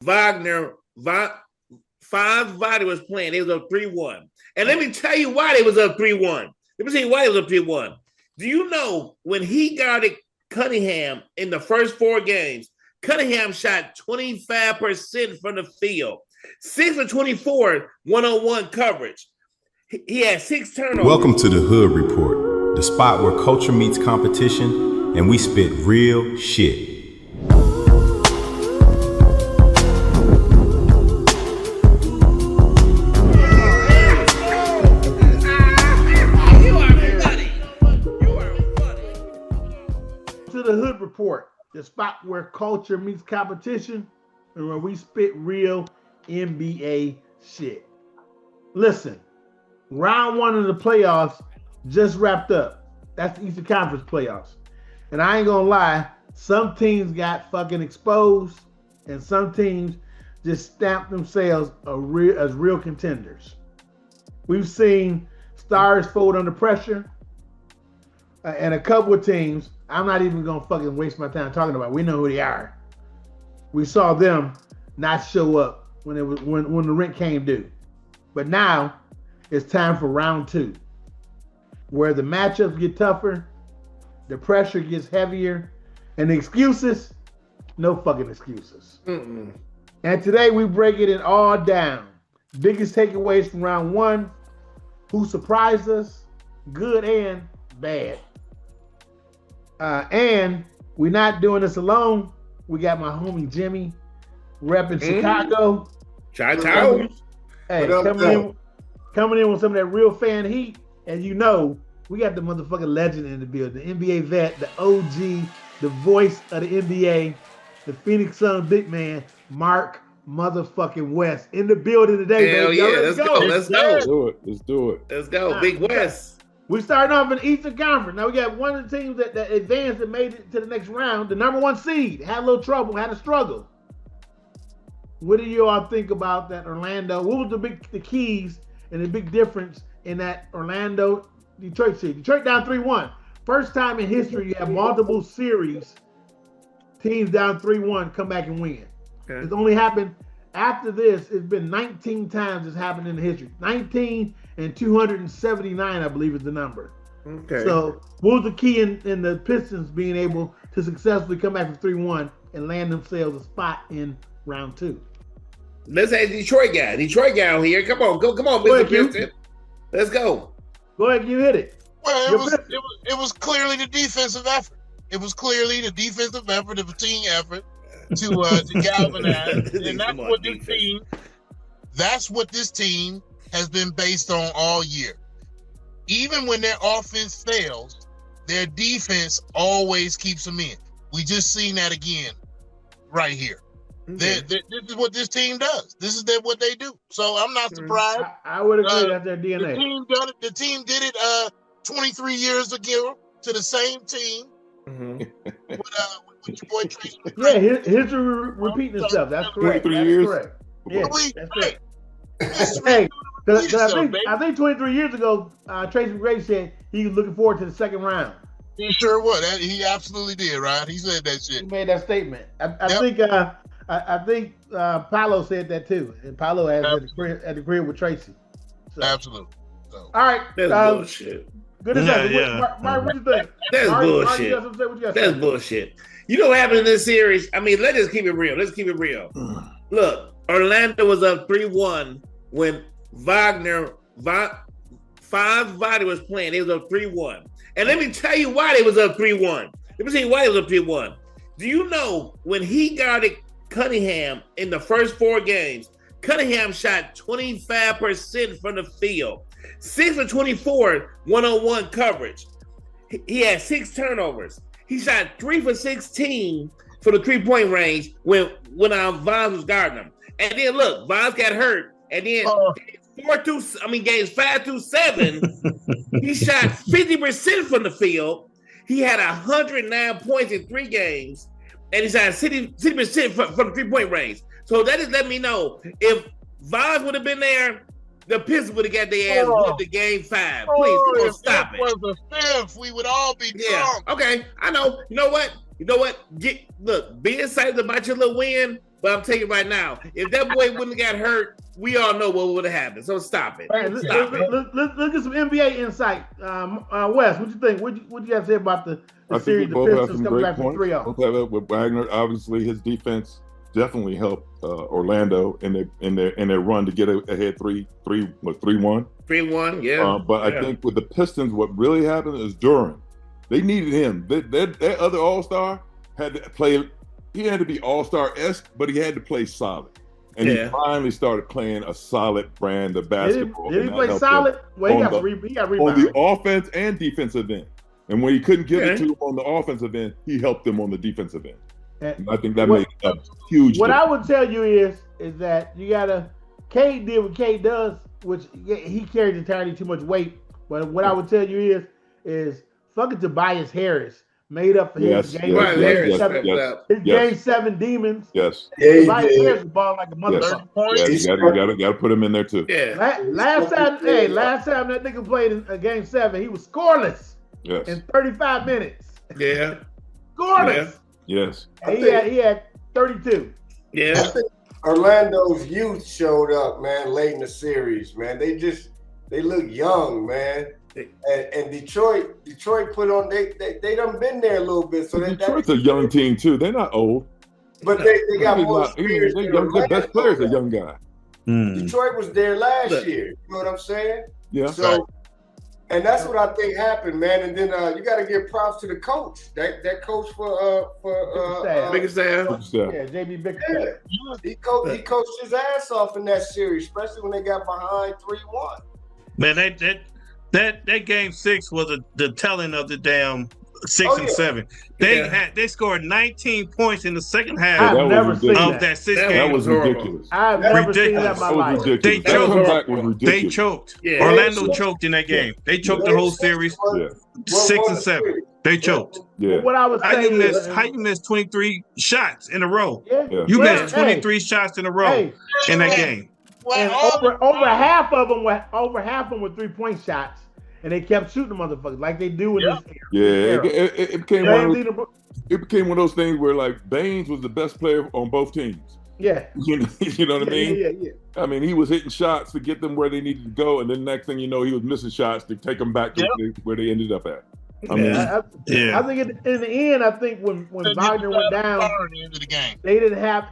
Wagner, was playing. They was up 3-1. And let me tell you why they was up 3-1. Let me tell you why they was up 3-1. Do you know when he guarded Cunningham in the first 4 games, Cunningham shot 25% from the field, 6 for 24, one-on-one coverage. He had 6 turnovers. Welcome to the Hood Report, the spot where culture meets competition and we spit real shit. The Hood Report, the spot where culture meets competition and where we spit real NBA shit. Listen, round 1 of the playoffs just wrapped up. That's the Eastern Conference playoffs. And I ain't gonna lie, some teams got fucking exposed and some teams just stamped themselves as real contenders. We've seen stars fold under pressure and a couple of teams I'm not even gonna fucking waste my time talking about. We know who they are. We saw them not show up when the rent came due. But now it's time for round 2, where the matchups get tougher, the pressure gets heavier, and the excuses, no fucking excuses. Mm-mm. And today we break it all down. Biggest takeaways from round 1, who surprised us, good and bad. And we're not doing this alone. We got my homie Jimmy repping Chicago. Hey, coming in with some of that real fan heat. And you know, we got the motherfucking legend in the building. The NBA vet, the OG, the voice of the NBA, the Phoenix Sun big man, Mark motherfucking West in the building today. Hell baby. yeah, let's go. Let's do it. Let's go, Big West. We starting off in the Eastern Conference. Now we got one of the teams that advanced and made it to the next round. The number 1 seed had a little trouble, had a struggle. What do you all think about that Orlando? What was the keys and the big difference in that Orlando-Detroit series? Detroit down 3-1. First time in history you have multiple series, teams down 3-1 come back and win. Okay. It's only happened after this. It's been 19 times it's happened in the history. 19 and 279, I believe, is the number. Okay. So what was the key in the Pistons being able to successfully come back from 3-1 and land themselves a spot in round 2? Let's have Detroit guy on here. Come on, Mr. Piston. Let's go. Go ahead, you hit it. Well, it was clearly the defensive effort. It was clearly the defensive effort of a team effort to galvanize, and that's what this team has been based on all year. Even when their offense fails, their defense always keeps them in. We just seen that again right here. Okay. This is what this team does. This is what they do. So I'm not surprised. I would agree that's their DNA. The team did it 23 years ago to the same team. Mm-hmm. with your boy Tracy. Yeah, history repeating itself. That's correct. 23 years. Correct. Yeah, that's correct. Hey, I think 23 years ago, Tracy McGrady said he was looking forward to the second round. He sure was. He absolutely did, right? He said that shit. He made that statement. I think Paolo said that too, and Paolo had at the crib with Tracy. So. Absolutely. So. All right. That's bullshit. Good enough. Mark, what you think? That's bullshit. That's bullshit. You know what happened in this series? I mean, let's just keep it real. Look, Orlando was up 3-1 when Wagner was playing. They was up 3-1. And let me tell you why they was up 3-1. Do you know when he guarded Cunningham in the first 4 games, Cunningham shot 25% from the field, 6 for 24, one-on-one coverage. He had 6 turnovers. He shot 3 for 16 for the 3-point range when Bonds was guarding him. And then look, Bonds got hurt. And then games 5 through 7, he shot 50% from the field. He had 109 points in 3 games, and he shot 60% from the 3-point range. So that just let me know if Bonds would have been there, the Pistons would have got their ass whooped the game 5. Please, stop it. If it was the 5th, we would all be drunk. Okay, I know. You know what? Be excited about your little win, but I'm taking it right now. If that boy wouldn't have got hurt, we all know what would have happened. So stop it. Hey, let's get some NBA insight. Wes, what you think? What you got to say about the series? The Pistons coming back from 3-0. Both have it with Wagner. Obviously, his defense definitely helped Orlando in their run to get ahead 3-1. 3-1, yeah. But I think with the Pistons, what really happened is Duran. They needed him. That other All-Star had to play. He had to be All-Star-esque, but he had to play solid. And he finally started playing a solid brand of basketball. Did he play solid? Well, he got rebound. On the offense and defensive end. And when he couldn't give it to him on the offensive end, he helped them on the defensive end. And I think that made a huge difference. I would tell you is that you gotta. Cade did what Cade does, which he carried entirely too much weight. But what I would tell you is fucking Tobias Harris made up for his game. Game 7 demons. Yes. Tobias Harris was balling like a motherfucker. Yes. You gotta put him in there too. Yeah. Last time that nigga played in game 7, he was scoreless. Yes. In 35 minutes. Yeah. Scoreless. Yes. And he had 32. Yeah. I think Orlando's youth showed up, man, late in the series, man. They look young, man. And Detroit put on they done been there a little bit. So Detroit's a young team too. They're not old. But they got more experience. The best player is a young guy. Detroit was there last year. You know what I'm saying? Yeah. So and that's what I think happened, man. And then you got to give props to the coach. That coach for Bickerstaff. Yeah, JB Bickerstaff. Yeah. He coached his ass off in that series, especially when they got behind 3-1. Man, that game 6 was the telling of the damn 6 and 7. They scored 19 points in the second half I've never seen that 6 game. That was ridiculous. I've never seen that in my life. They choked. Yeah. Orlando choked in that game. They choked the whole series. 6 and 7. They choked. Yeah. What I was saying how you missed 23 shots in a row? Yeah. You missed 23 shots in a row in that game. And over half of them were 3-point shots, and they kept shooting the motherfuckers like they do in this era. Yeah, it became one of those things where like Baines was the best player on both teams. Yeah, you know what I mean? Yeah. I mean, he was hitting shots to get them where they needed to go, and then next thing you know, he was missing shots to take them back to where they ended up at. I mean, I think in the end, I think when Wagner went down, they didn't have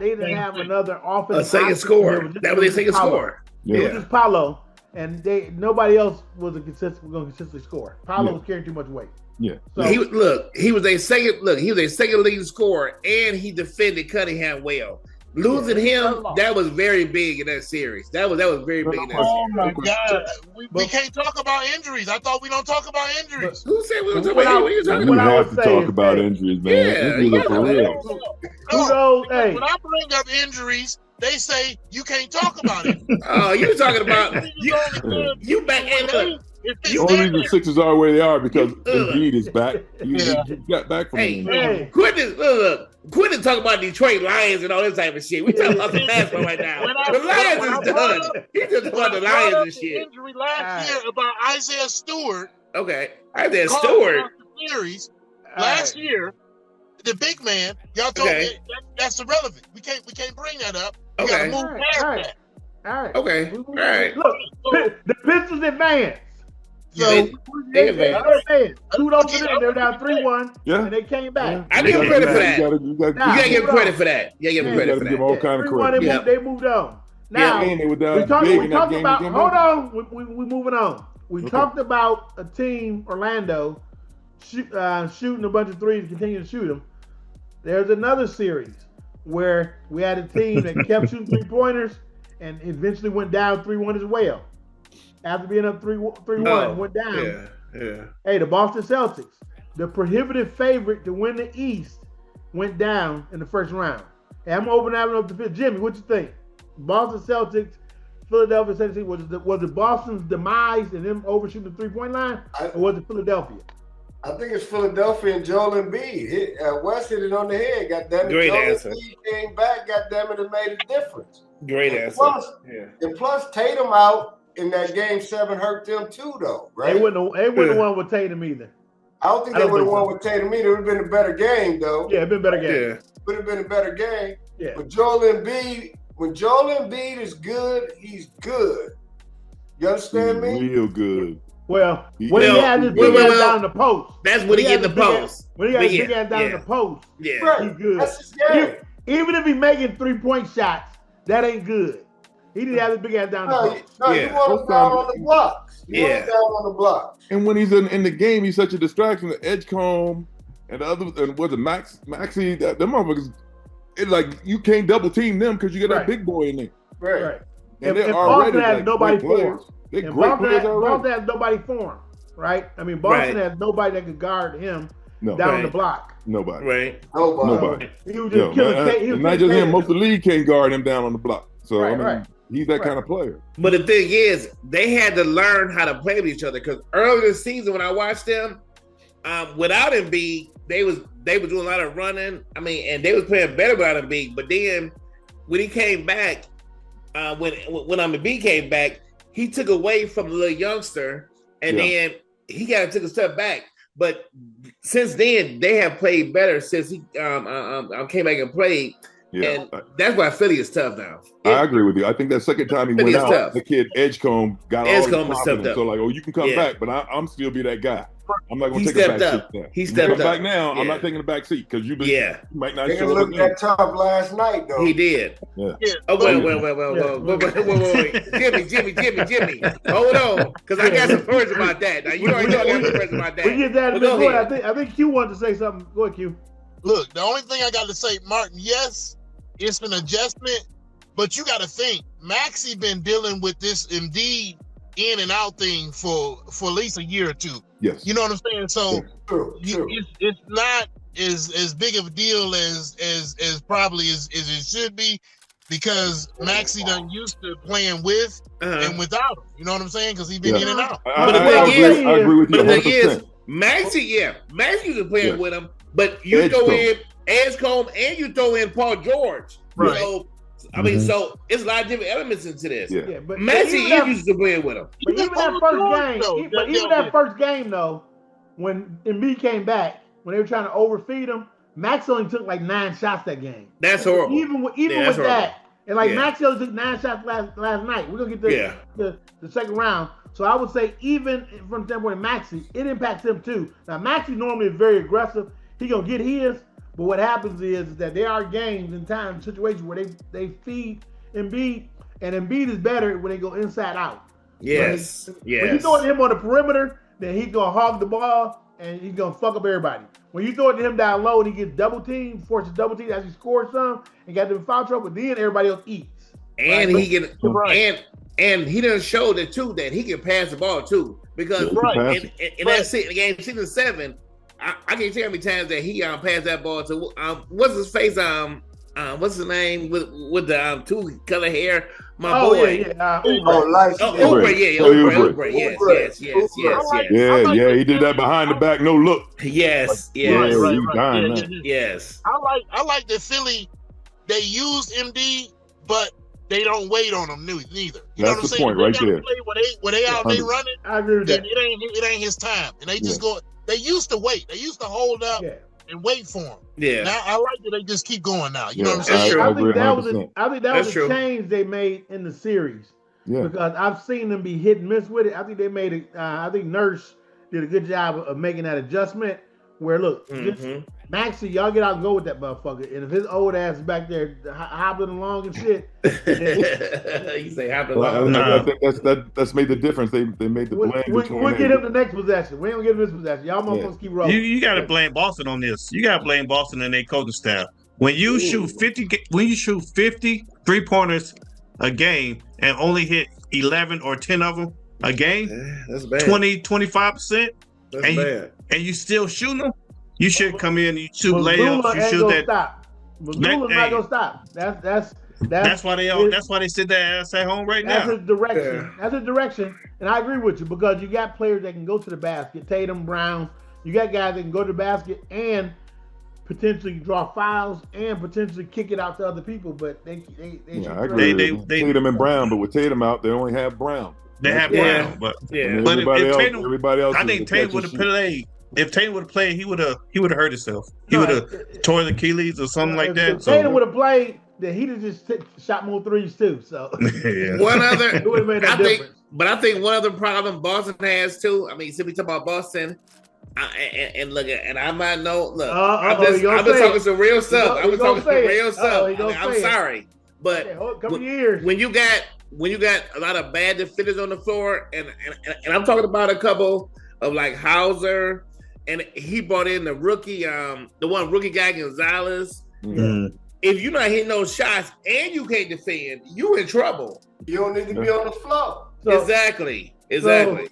another offensive. A second score. That was their second score. Yeah. It was just Paolo, and nobody else was going to consistently score. Paolo was carrying too much weight. Yeah. So, he was a second leading scorer, and he defended Cunningham well. Losing him, that was very big in that series. That was very big in that series. Oh my God. We can't talk about injuries. I thought we don't talk about injuries. Who said we don't talk about injuries? You have to talk about injuries, man. Injuries are for real. When I bring up injuries, they say you can't talk about it. Oh, you talking about you back in the only reason the Sixers are where they are because Embiid is back. He got back from him. Quit talking about Detroit Lions and all this type of shit. We talking about the basketball right now. The Lions is done. He just about the Lions and shit. Injury last year about Isaiah Stewart. Okay, Isaiah Stewart. Series last year, the big man. Y'all told me that's irrelevant. We can't bring that up. We gotta move past that. All right. Okay. All right. Look, the Pistons advanced. So they advanced. Kudos to them. They're down 3-1. Yeah. And they came back. I give them credit for that. You gotta give them credit for that. You gotta give them credit for that. Give all kind of credit. They moved on. Now we talked about. Hold on. We moving on. We talked about a team, Orlando, shooting a bunch of threes, continue to shoot them. There's another series where we had a team that kept shooting 3-pointers and eventually went down 3-1 as well. After being up 3-1, went down. Yeah. Hey, the Boston Celtics, the prohibitive favorite to win the East, went down in the first round. Hey, I'm opening up the fifth. Jimmy, what you think? Boston Celtics, Philadelphia 76, was it Boston's demise and them overshooting the 3-point line, or was it Philadelphia? I think it's Philadelphia and Joel Embiid. West hit it on the head. God damn it. Great Joel answer. Embiid came back. God damn it, it made a difference. Great answer. And plus Tatum out in that game 7 hurt them too, though, right? They wouldn't have won with Tatum either. I don't think they would have won with Tatum either. It would have been a better game, though. Yeah, it'd been a better game. Would have been a better game. Yeah. when Joel Embiid is good, he's good. You understand me? Real good. Well, when he had his big ass down in the post. That's when he get in the post. When he got his big ass down in the post. Yeah. He's good. That's his game. Even if he's making 3-point shots, that ain't good. He didn't have his big ass down in the post. No, you want him down on the blocks. You want him down on the blocks. And when he's in the game, he's such a distraction. The Edgecombe and the other, and was it Maxey? Them motherfuckers, it's like you can't double team them because you got that big boy in there. Right. And they're Boston already has nobody for him. They're And great players already. Boston has nobody for him, right? I mean, Boston has nobody that could guard him down the block. Nobody. Right. Nobody. He was just killing. Not just him. Most of the league can't guard him down on the block. So I mean, he's that kind of player. But the thing is, they had to learn how to play with each other because earlier this season when I watched them, without Embiid, they was doing a lot of running. I mean, and they was playing better without Embiid. But then when he came back, when Embiid came back, he took away from the little youngster, and then he got to take a step back. But since then, they have played better since he came back and played. Yeah. And that's why Philly is tough now. I agree with you. I think that second time he went out, tough. The kid Edgecombe got all the confidence. So like, you can come back, but I'm still be that guy. I'm not going to take a back seat. He stepped up. Back now, I'm not taking a back seat because you might not show up. He looked that tough last night, though. He did. Yeah. Oh, wait. Jimmy. Hold on, because I got some words about that. Now, you already know I got some words about that. We get that in a minute. I think Q wanted to say something. Go ahead, Q. Look, the only thing I got to say, Martin, yes, it's an adjustment, but you got to think, Maxey been dealing with this Embiid in and out thing for at least a year or two. Yes. You know what I'm saying? So true. It's not as big of a deal as probably as it should be because Maxey done used to playing with and without him. You know what I'm saying? Because he's been in and out. I agree with you 100%. But the thing is, Maxey was playing with him, but you throw in Edgecombe and you throw in Paul George. Right. So, I mean, so it's a lot of different elements into this. Yeah. But Maxey used to play with him. But even that first game, though, when Embiid came back, when they were trying to overfeed him, Max only took like 9 shots that game. That's horrible. Even with that, and like Max only took 9 shots last night. We're gonna get the second round. So I would say even from the standpoint of Maxey, it impacts him too. Now Maxey normally is very aggressive. He gonna get his. But what happens is that there are games and times, situations where they feed Embiid, and Embiid is better when they go inside out. Yes. When you throw it to him on the perimeter, then he's gonna hog the ball and he's gonna fuck up everybody. When you throw it to him down low and he gets double teamed, forces double teamed as he scores some and got them in foul trouble, then everybody else eats. And he can and he done showed it too that he can pass the ball too. Because in that game 6 and 7. I can't tell how many times that he passed that ball to what's his face what's his name with the 2 color hair, my boy. Oubre. Yes. He did that behind the back, no look. Yes. Right. Yes. I like that Philly. They use MD, but they don't wait on him neither. You know what I'm saying? Point right there. When they out there running, I agree with that. It ain't his time, and they just go. They used to wait. They used to hold up and wait for him. Yeah. Now I like that they just keep going now. You know what I'm saying? I think that was a change they made in the series. Yeah. Because I've seen them be hit and miss with it. I think they made it. I think Nurse did a good job of making that adjustment. Where look, Maxey, y'all get out and go with that motherfucker. And if his old ass is back there hobbling along and shit, you say hobbling along. I think that's made the difference. They made the blame. We'll get him the next possession. We ain't gonna get him this possession. Y'all motherfuckers keep rolling. You got to blame Boston on this. You got to blame Boston and their coaching staff. When you shoot 50 3-pointers a game and only hit 11 or 10 of them a game, that's bad. 20-25%. That's bad. And you still shooting them? You should come in and you shoot layups. You shoot that. Mazzulla's not gonna stop. That's why they sit their ass at home right now. That's his direction. Yeah. That's his direction. And I agree with you because you got players that can go to the basket. Tatum, Brown. You got guys that can go to the basket and potentially draw fouls and potentially kick it out to other people. But they I agree. They Tatum and Brown, but with Tatum out, they only have Brown. They have Brown, but everybody else. I think Tatum would have played. If Tatum would have played, he would have hurt himself. He would have tore the Achilles or something like that. If Tatum would have played, then he'd have just shot more threes too. So one other, it would have made that difference. I think one other problem Boston has too. I mean, since we talk about Boston, and look, and I might know. Look, I'm just talking some real stuff. I'm talking some real stuff. I'm sorry, but when you got a lot of bad defenders on the floor, and I'm talking about a couple of like Hauser, and he brought in the rookie, the one rookie guy Gonzalez. Mm-hmm. If you're not hitting those shots and you can't defend, you in trouble. You don't need to be on the floor. So, exactly. So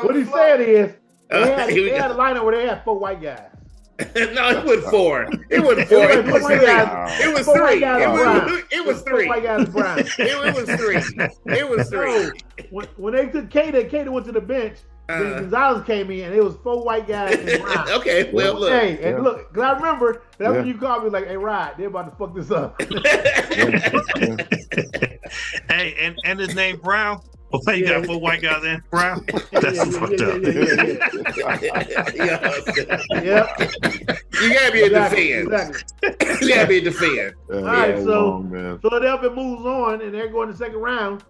what he said is they had a lineup where they had 4 white guys. No, it wasn't 4. It wasn't 4. It was 3. It was 3. It was 3. 4 white guys brown. It was 3. It was 3. When they took Cade went to the bench. Gonzalez came in, and it was 4 white guys in Rod. Okay, well, look. Hey, and look, because I remember that's when you called me like, "Hey, Rod, they're about to fuck this up." Hey, and his name Brown. Well, you got 4 white guys in Brown. That's fucked up. Yeah. You gotta be a defend. Exactly. You gotta be a defend. All right, so Philadelphia moves on, and they're going to the second round.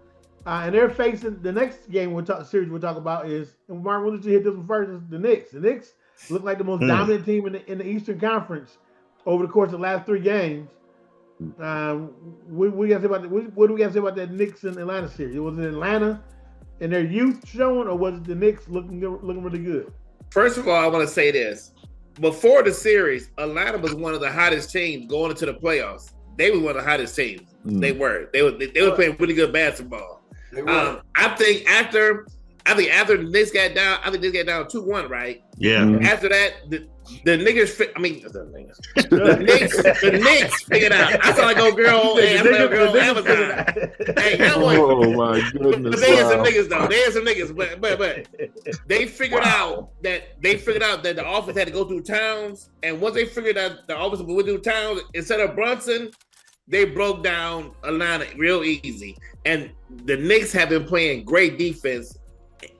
And they're facing the next game series we'll talk about is, and Martin, we'll let you hit this one first, is the Knicks. The Knicks look like the most dominant team in the Eastern Conference over the course of the last 3 games. What do we got to say about that Knicks and Atlanta series? Was it Atlanta and their youth showing, or was it the Knicks looking really good? First of all, I want to say this. Before the series, Atlanta was one of the hottest teams going into the playoffs. They were one of the hottest teams. They were. They were playing really good basketball. I think after the Knicks got down, I think they got down 2-1, right? Yeah. After that, the Knicks figured out. I saw like old girl. Oh my goodness! But they had some niggas though. They had some niggas, but they figured out that the offense had to go through Towns, and once they figured out the offense would do Towns instead of Brunson, they broke down Atlanta real easy. And the Knicks have been playing great defense.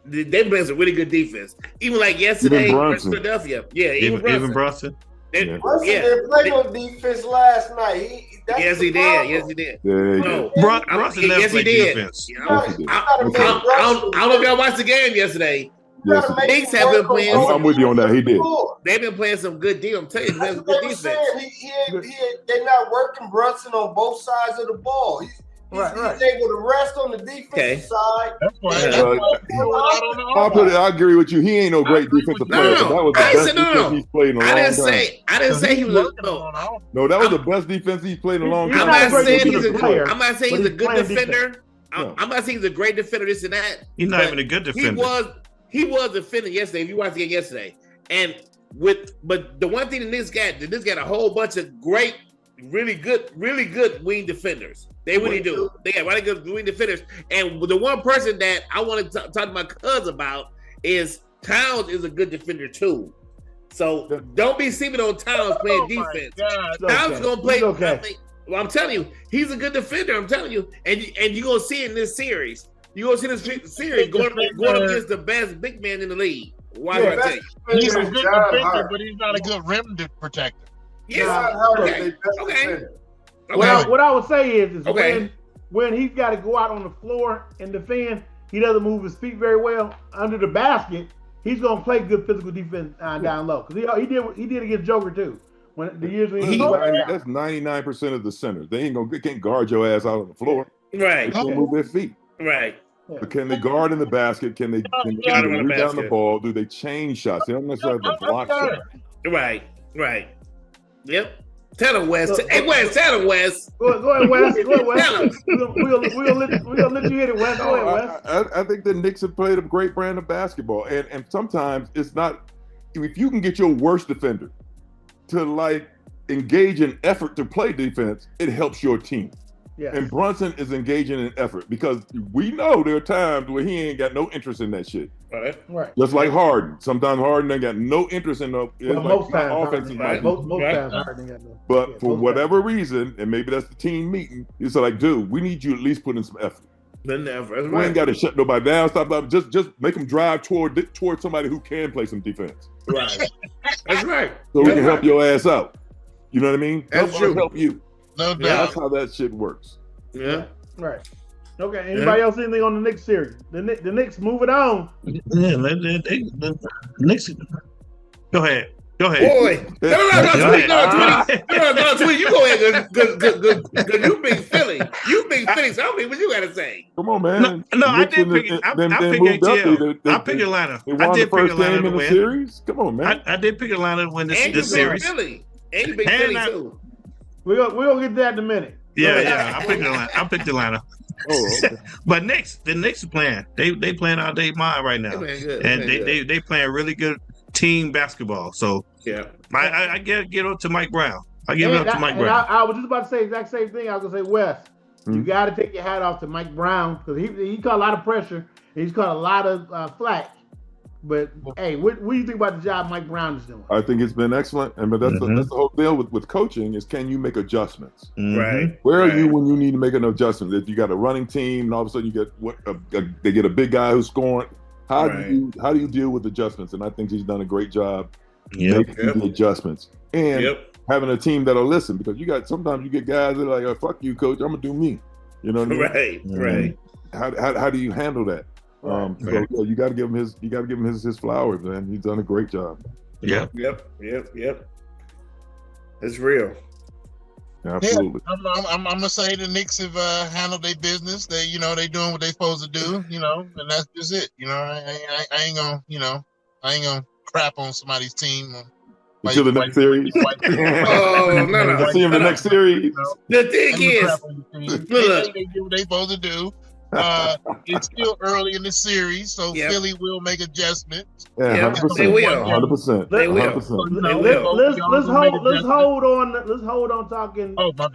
They've been playing some really good defense. Even like yesterday versus Philadelphia. Yeah, even Brunson. Brunson didn't play no defense last night. Yes, he did. No, Brunson never played defense. I don't know if y'all watched the game yesterday. Yes, the Knicks have been playing. I'm with you on that. He did. They've been playing some good defense. I'm telling you, they're good defense. They're not working Brunson on both sides of the ball. He's able to rest on the defensive side. I agree with you. He ain't no great defensive player. That was the best defense he's played in a long time. I didn't say he was. No, that was the best defense he's played in a long time. I'm not saying he's a good defender. I'm not saying he's a great defender, this and that. He's not even a good defender. He was defending yesterday. If you watched the game yesterday, but the one thing the Knicks got a whole bunch of great, really good wing defenders. They really do. They got really good wing defenders. And the one person that I want to talk to my cousin about is Towns is a good defender too. So don't be sleeping on Towns playing defense. Towns is gonna play. I'm telling you, he's a good defender. I'm telling you, and you're gonna see it in this series. You're gonna see this series going up against the best big man in the league. Why do I tell you? He's a good defender, but he's not a good rim protector. Yeah. Okay. Well, what I would say is when he's got to go out on the floor and defend, he doesn't move his feet very well under the basket. He's gonna play good physical defense down low because he did against Joker too. When the years when that's 99% of the centers. They can't guard your ass out on the floor. Right. They don't move their feet. Right. But can they guard in the basket? Can they rebound the ball? Do they change shots? They don't necessarily have to block shots. Right. Yep. Tell him, Wes. Hey, Wes, tell him, Wes. Go ahead, Wes. We're gonna let you hit it, Wes. Go ahead, Wes. I think the Knicks have played a great brand of basketball. And sometimes it's not, if you can get your worst defender to engage in effort to play defense, it helps your team. Yes. And Brunson is engaging in effort because we know there are times where he ain't got no interest in that shit. Right. Just like Harden. Sometimes Harden ain't got no interest in most times offensive. Most times Harden got no. But for whatever reason, and maybe that's the team meeting, it's like, dude, we need you at least put in some effort. We ain't got to shut nobody down. Stop. Just make them drive toward somebody who can play some defense. Right. That's right. So we can help your ass out. You know what I mean? That's true. Help you. No doubt. That's how that shit works. Yeah. Right. Okay. Anybody else anything on the Knicks series? The Knicks moving on. Yeah, the Knicks. Go ahead. Boy, no, Tweet, you go ahead, because you big Philly. You big Philly, so I don't think what you got to say. Come on, man. No, I did pick it. I picked ATL. I picked Atlanta. I did pick Atlanta to win. Series? Come on, man. I did pick Atlanta to win this series. Philly. And you big Philly, too. We're gonna get that in a minute. Yeah. I picked Atlanta. Oh, okay. But the Knicks are playing. They playing out their mind right now, and they playing really good team basketball. So yeah, I get up to Mike Brown. I give it up to Mike Brown. I was just about to say the exact same thing. I was gonna say, Wes, you got to take your hat off to Mike Brown because he caught a lot of pressure. And he's caught a lot of flack. But hey, what do you think about the job Mike Brown is doing? I think it's been excellent, but that's the whole deal with coaching is can you make adjustments? Right. Where are you when you need to make an adjustment? If you got a running team and all of a sudden you get they get a big guy who's scoring. How do you deal with adjustments? And I think he's done a great job making the adjustments and having a team that'll listen because sometimes you get guys that are like, oh, fuck you, coach, I'm gonna do me. You know what I mean? Right. How do you handle that? So you got to give him his flowers, man. He's done a great job. Yep. It's real. Absolutely. Yeah, I'm gonna say the Knicks have handled their business. They doing what they supposed to do. And that's just it. I ain't gonna crap on somebody's team. Until the next series. No. See him the next series. The thing is, they do what they supposed to do. It's still early in the series, so Philly will make adjustments. Yeah, 100%. They will. 100%. They will. 100%. Let's hold on talking. Oh, my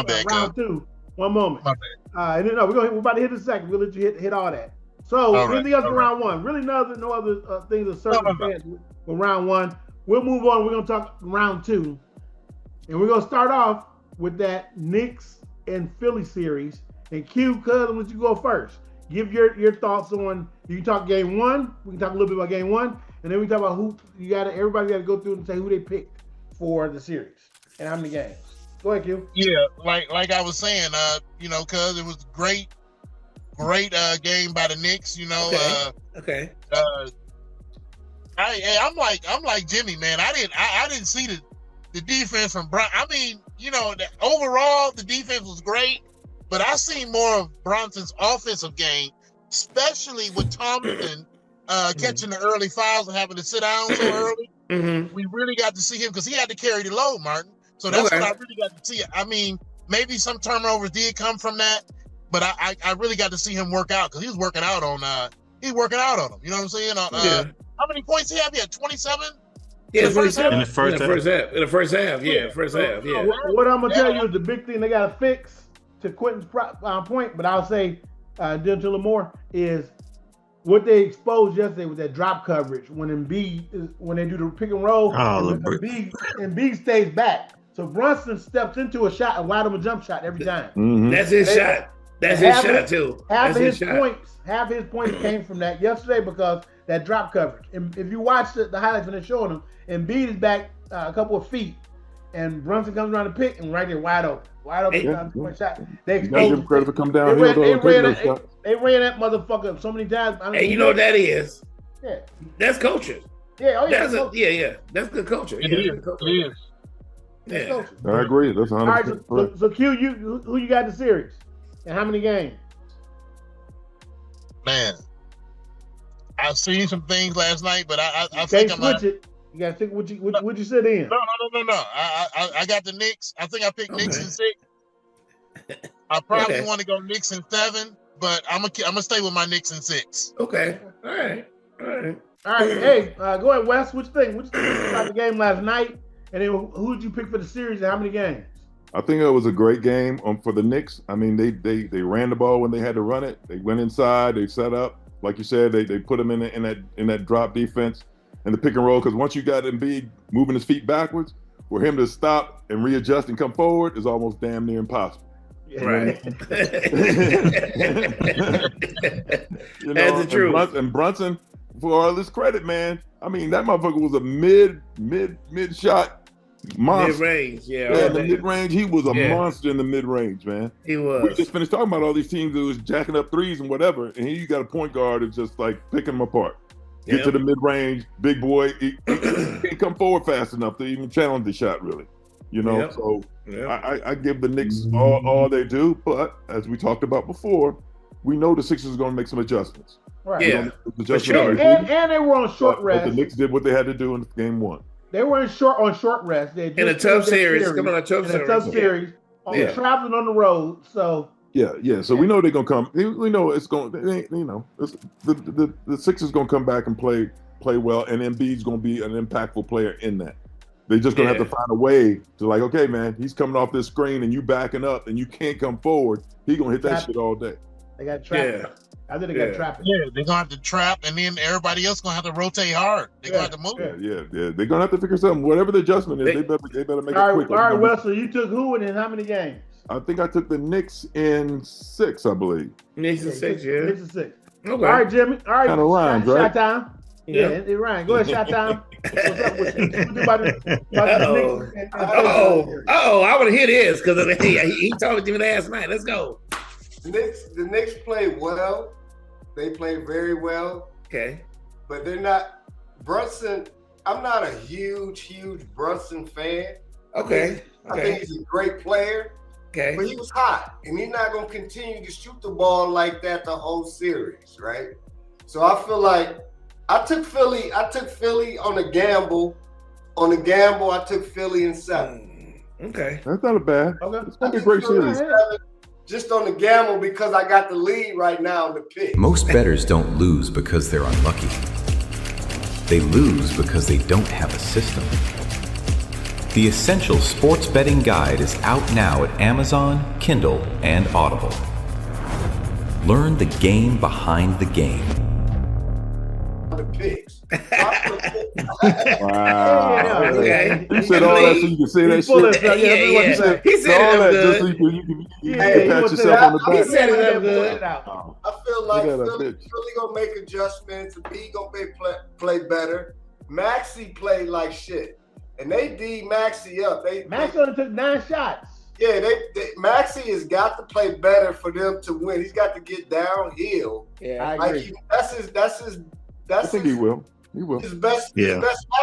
bad. Round 2. One moment. My bad. We're about to hit the second. We'll let you hit all that. So anything else for round 1? Really, no other things of circumstance for round 1. We'll move on. We're gonna talk round 2, and we're gonna start off with that Knicks and Philly series. And Q, cuz, let you go first. Give your thoughts on. You can talk game 1. We can talk a little bit about game 1, and then we can talk about who everybody got to go through and say who they picked for the series and how many games. Go ahead, Q. Yeah, like I was saying, cuz it was great game by the Knicks. Okay. I'm like Jimmy, man. I didn't see the defense from Brown. I mean, overall the defense was great. But I seen more of Bronson's offensive game, especially with Thompson catching the early fouls and having to sit down so early. Mm-hmm. We really got to see him because he had to carry the load, Martin. So that's what I really got to see. I mean, maybe some turnovers did come from that, but I really got to see him work out because he was working out on them. You know what I'm saying? How many points he have? He had 27. Yeah, in the first half. In the first half, yeah. What I'm gonna tell you is the big thing they gotta fix. To Quentin's point, but I'll say, to Lamore, is what they exposed yesterday was that drop coverage when they do the pick and roll, Embiid stays back. So Brunson steps into a shot and wide open jump shot every time. Mm-hmm. That's his shot. That's his shot too. Half of his points came from that yesterday because that drop coverage. And if you watch the highlights when they're showing them, Embiid is back a couple of feet, and Brunson comes around the pick and right there wide open shot. They exposed him. Credit for come down They ran that motherfucker so many times. And you know what that is? Yeah. That's coaching. Yeah. That's good coaching. It is. Yeah. I agree. That's 100%. All right, so Q, who you got in the series, and how many games? Man, I've seen some things last night, but I think I'm switch it. You gotta think what you sit in. No. I got the Knicks. I think I picked Knicks in 6. I probably want to go Knicks in 7, but I'm gonna stay with my Knicks in 6. Okay. All right. Hey, go ahead, Wes. What you think? What you think about the game last night? And then who did you pick for the series and how many games? I think it was a great game for the Knicks. I mean, they ran the ball when they had to run it. They went inside. They set up, like you said. They put them in that drop defense and the pick and roll. Because once you got Embiid moving his feet backwards, for him to stop and readjust and come forward is almost damn near impossible. Right. That's the truth. And Brunson, for all his credit, man. I mean, that motherfucker was a mid shot monster. Mid-range, yeah. Yeah, in the mid-range, he was a monster in the mid-range, man. He was. We just finished talking about all these teams that was jacking up threes and whatever, and here you got a point guard that's just like picking them apart. Get to the mid-range, big boy. He can't come forward fast enough to even challenge the shot, really. You know, so I give the Knicks all they do, but as we talked about before, we know the Sixers are going to make some adjustments. Right. Yeah. For sure. And they were on short rest. But the Knicks did what they had to do in game one. They were on short rest. They in a tough series. Come on, a tough series. Traveling on the road. So yeah. So we know they're gonna come. We know it's going. You know, the Sixers gonna come back and play well, and Embiid's gonna be an impactful player in that. They're just gonna have to find a way to like, okay, man, he's coming off this screen and you backing up and you can't come forward. He's gonna hit that shit all day. They got trapped. I think they got trapped. Yeah, they're gonna have to trap, and then everybody else gonna have to rotate hard. They're gonna have to move. Yeah. They're gonna have to figure something. Whatever the adjustment is, they better make it quick. All right, Wesley, you took who and in how many games? I think I took the Knicks in 6, I believe. Knicks in 6, yeah. Knicks in 6. Okay. All right, Jimmy. All right. Kind of rhymes, right? Shot time. Yeah, it rhymes. Go ahead, shot time. What's up with you? What about the Knicks? I want to hear this because he talked to me last night. Let's go. The Knicks played well. They played very well. Okay. But they're not Brunson. I'm not a huge Brunson fan. Okay. I think he's a great player. Okay. But he was hot, and he's not going to continue to shoot the ball like that the whole series, right? So I feel like I took Philly on a gamble. I took Philly in 7. Okay. That's not a bad. Okay. It's going to be a great series. Just on the gamble because I got the lead right now on the pick. Most bettors don't lose because they're unlucky. They lose because they don't have a system. The Essential Sports Betting Guide is out now at Amazon, Kindle, and Audible. Learn the game behind the game. The picks. Wow. Okay. You said all that so you can say that shit. He said all it that just so you can pat yourself on the back. He said it good. I feel like Philly gonna make adjustments. Embiid gonna play better. Maxey played like shit, and they D Maxey up. Maxey only took 9 shots. Yeah, Maxey has got to play better for them to win. He's got to get downhill. Yeah, I agree. I think he will. He will. His best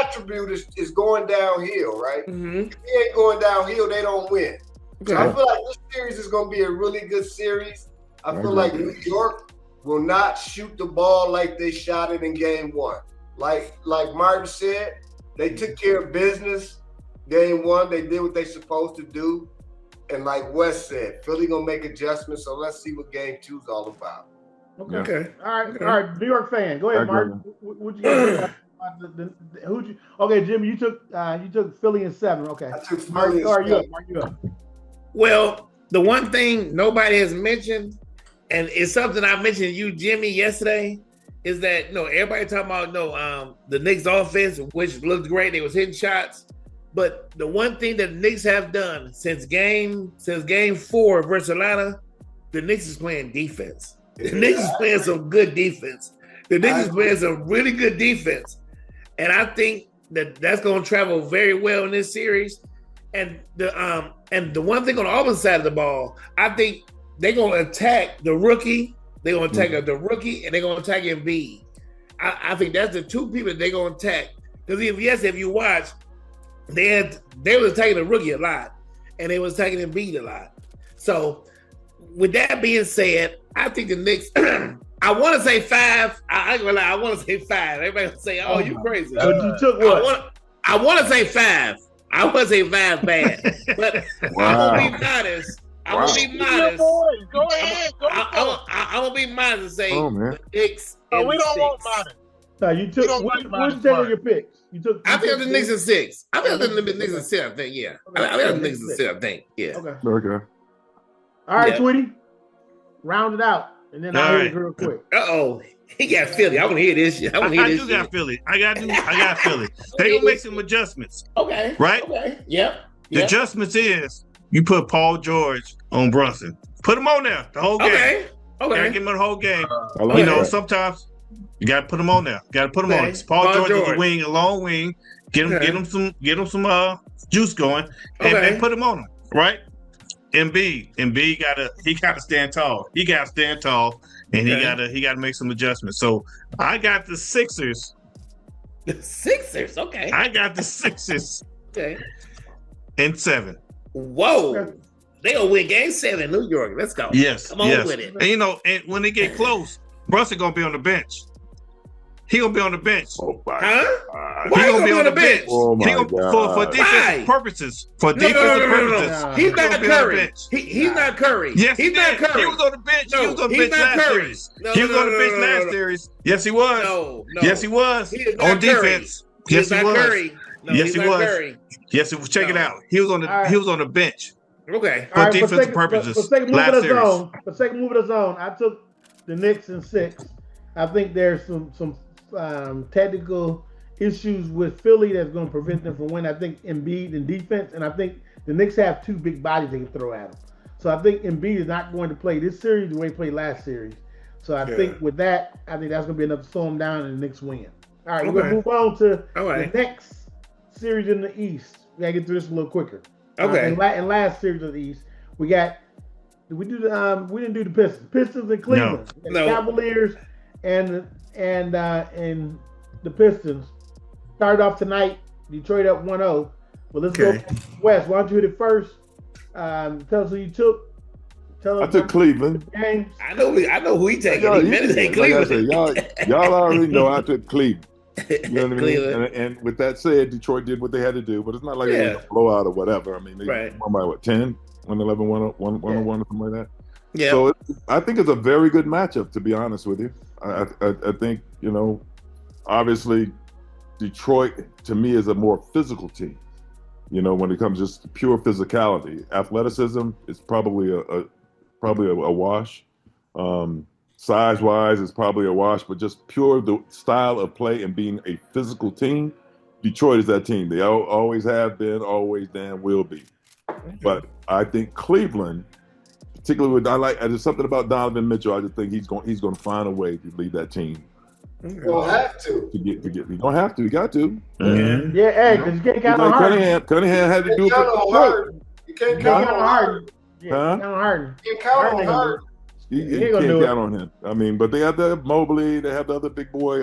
attribute is going downhill, right? Mm-hmm. If he ain't going downhill, they don't win. Okay. So I feel like this series is going to be a really good series. I feel like New York will not shoot the ball like they shot it in game 1. Like Martin said, they took care of business. Game 1, they did what they supposed to do. And like Wes said, Philly going to make adjustments. So let's see what game 2 is all about. Okay. All right. New York fan. Go ahead, Mark. What'd you get? Okay, Jimmy, you took Philly in 7. Okay. I took Philly in 7. Mark, you up. Well, the one thing nobody has mentioned, and it's something I mentioned to you, Jimmy, yesterday, is that everybody talking about the Knicks offense, which looked great. They was hitting shots. But the one thing that the Knicks have done since game 4 versus Atlanta, the Knicks is playing defense. The Knicks is playing some good defense. The Knicks is playing some really good defense. And I think that's going to travel very well in this series. And the one thing on the opposite side of the ball, I think they're going to attack the rookie. They're going to attack the rookie, and they're going to attack Embiid. I think that's the two people that they're going to attack. Because if you watch, they were attacking the rookie a lot, and they was attacking Embiid a lot. So with that being said, I think the Knicks, I want to say 5. I ain't gonna lie, I want to say 5. Everybody gonna say, "Oh, you crazy." So you took what? I want to say 5. I want to say 5 bad, but I'm gonna be modest. I'm gonna be modest. Go ahead. I'm gonna be modest and say the Knicks. No, we don't want modest. No, you took. What did you take on your picks? I think the Knicks in 6. I think the Knicks in 6. I think, yeah. I think the Knicks in 6. I think, yeah. Okay. All right, Tweety. Round it out, and then I'll hit it real quick. He got Philly. I want to hear this shit. I do got Philly. I got Philly. They gonna make some adjustments. Okay. Right? Okay. Yep. The adjustments is you put Paul George on Brunson. Put him on there the whole game. Okay. Gotta get him on the whole game. Like sometimes you gotta put him on there. On. Paul George is a long wing, Get him some juice going, and put him on him, right? Embiid gotta stand tall. He gotta stand tall, and he gotta make some adjustments. So I got the Sixers. The Sixers, okay. I got the Sixers. Okay. In 7. Whoa. They gonna win game 7 in New York. Let's go. Yes. Come on with it. And and when they get close, Brunson gonna be on the bench. He gonna be on the bench. Oh my God. Why he gonna be on the bench? Oh my God. For defensive purposes. For defensive purposes. No. He's not Curry. He's not Curry. Yes, he's not Curry. He was on the bench. No, he was on the bench last series. He was on the bench last series. Yes, he was. No. Yes, he was. On defense. Yes, he was. Yes, he was. Yes, it was. Check it out. He was on the bench. Okay. For defensive purposes. For sake of moving us on, I took the Knicks in 6. I think there's some technical issues with Philly that's going to prevent them from winning. I think Embiid in defense, and I think the Knicks have 2 big bodies they can throw at them. So I think Embiid is not going to play this series the way he played last series. So I think with that, I think that's going to be enough to slow them down and the Knicks win. All right, we're going to move on to the next series in the East. We got to get through this a little quicker. Okay. And last series of the East, we didn't do the Pistons. Pistons in Cleveland. No. Cavaliers and the Pistons started off tonight. Detroit up 1-0. Well, let's go West. Why don't you hit it first? Tell us who you took. I took Cleveland. Games. I know who he taking. He better take Cleveland. Y'all already know I took Cleveland. You know what I mean? And with that said, Detroit did what they had to do, but it's not like it was a blowout or whatever. I mean, they won by 10, 1-11, 1-1 or something like that. Yeah. So I think it's a very good matchup, to be honest with you. I think, obviously Detroit to me is a more physical team. When it comes just to pure physicality, athleticism is probably a wash. Size-wise, it's probably a wash, but just pure the style of play and being a physical team, Detroit is that team. They always have been, always damn will be. But I think Cleveland, particularly there's something about Donovan Mitchell. I just think he's going to find a way to lead that team. You don't have to. You don't have to. You got to. Mm-hmm. Yeah, because you can't count on Harden. Cunningham had to do it for Detroit. You can't count on Harden. You can't count on Harden. You can't count on Harden. You can't count on him. I mean, but they have the Mobley. They have the other big boy.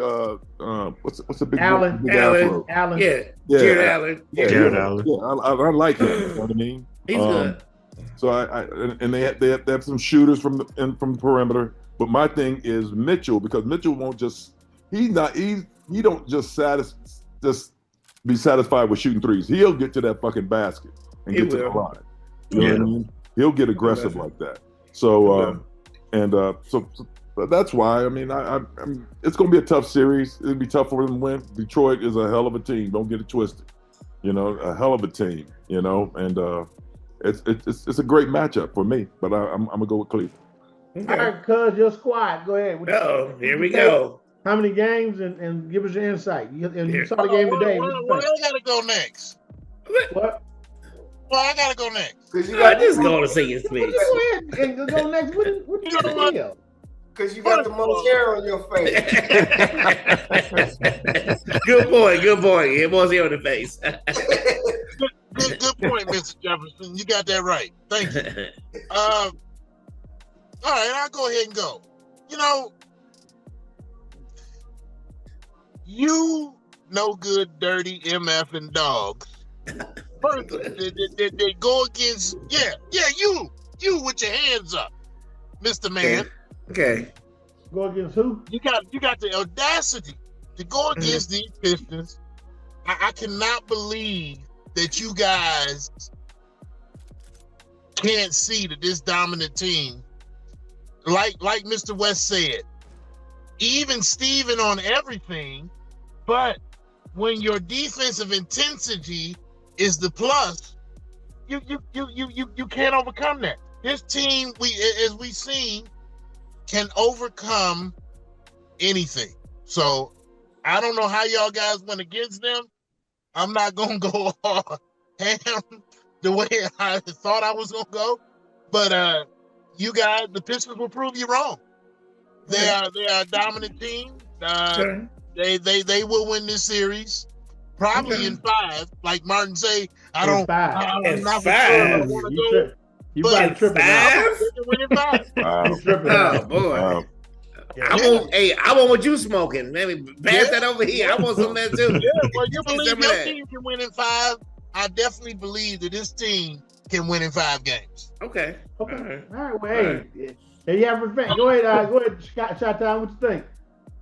What's the big Allen? Big Allen. Yeah. Jared Allen. Jared Allen. Yeah, I like him. You know what I mean? He's good. So and they have some shooters from the perimeter. But my thing is Mitchell, because Mitchell won't just he don't just be satisfied with shooting threes. He'll get to that fucking basket and get to the line. You know what I mean? He'll get aggressive like that. So so that's why. I mean, it's going to be a tough series. It'll be tough for them to win. Detroit is a hell of a team. Don't get it twisted. A hell of a team. And it's a great matchup for me. But I'm gonna go with Cleveland. Okay. All right, cuz your squad. Go ahead. Here we go. How many games and give us your insight. You saw the game today. Well, I gotta go next. What? Well, I gotta go next. I just going to say his speech. Go ahead and go next. What do you feel? Because you got the most hair on your face. Good boy. It was hair on the face. Good point, Mr. Jefferson. You got that right. Thank you. All right, I'll go ahead and go. You no good, dirty MF and dogs. First, they go against you with your hands up, Mr. Man. Okay. Go against who? You got the audacity to go against these Pistons. I cannot believe that you guys can't see that this dominant team, like Mr. West said, even Steven on everything, but when your defensive intensity is the plus, you can't overcome that. This team, as we've seen, can overcome anything. So I don't know how y'all guys went against them. I'm not gonna go ham the way I thought I was gonna go, but you guys, the Pistons will prove you wrong. They are a dominant team. They will win this series. Probably in 5, like Martin say. I'm not for sure I want to go. You probably tripping now. Win in 5. Wow. You tripping Oh now. boy. Wow. I want what you smoking. Let me pass that over here. I want some of that too. Yeah, well, you believe your team can win in 5? I definitely believe that this team can win in 5 games. Okay. All right. Well, hey, you have a fan. Go ahead, Shot Time. What you think?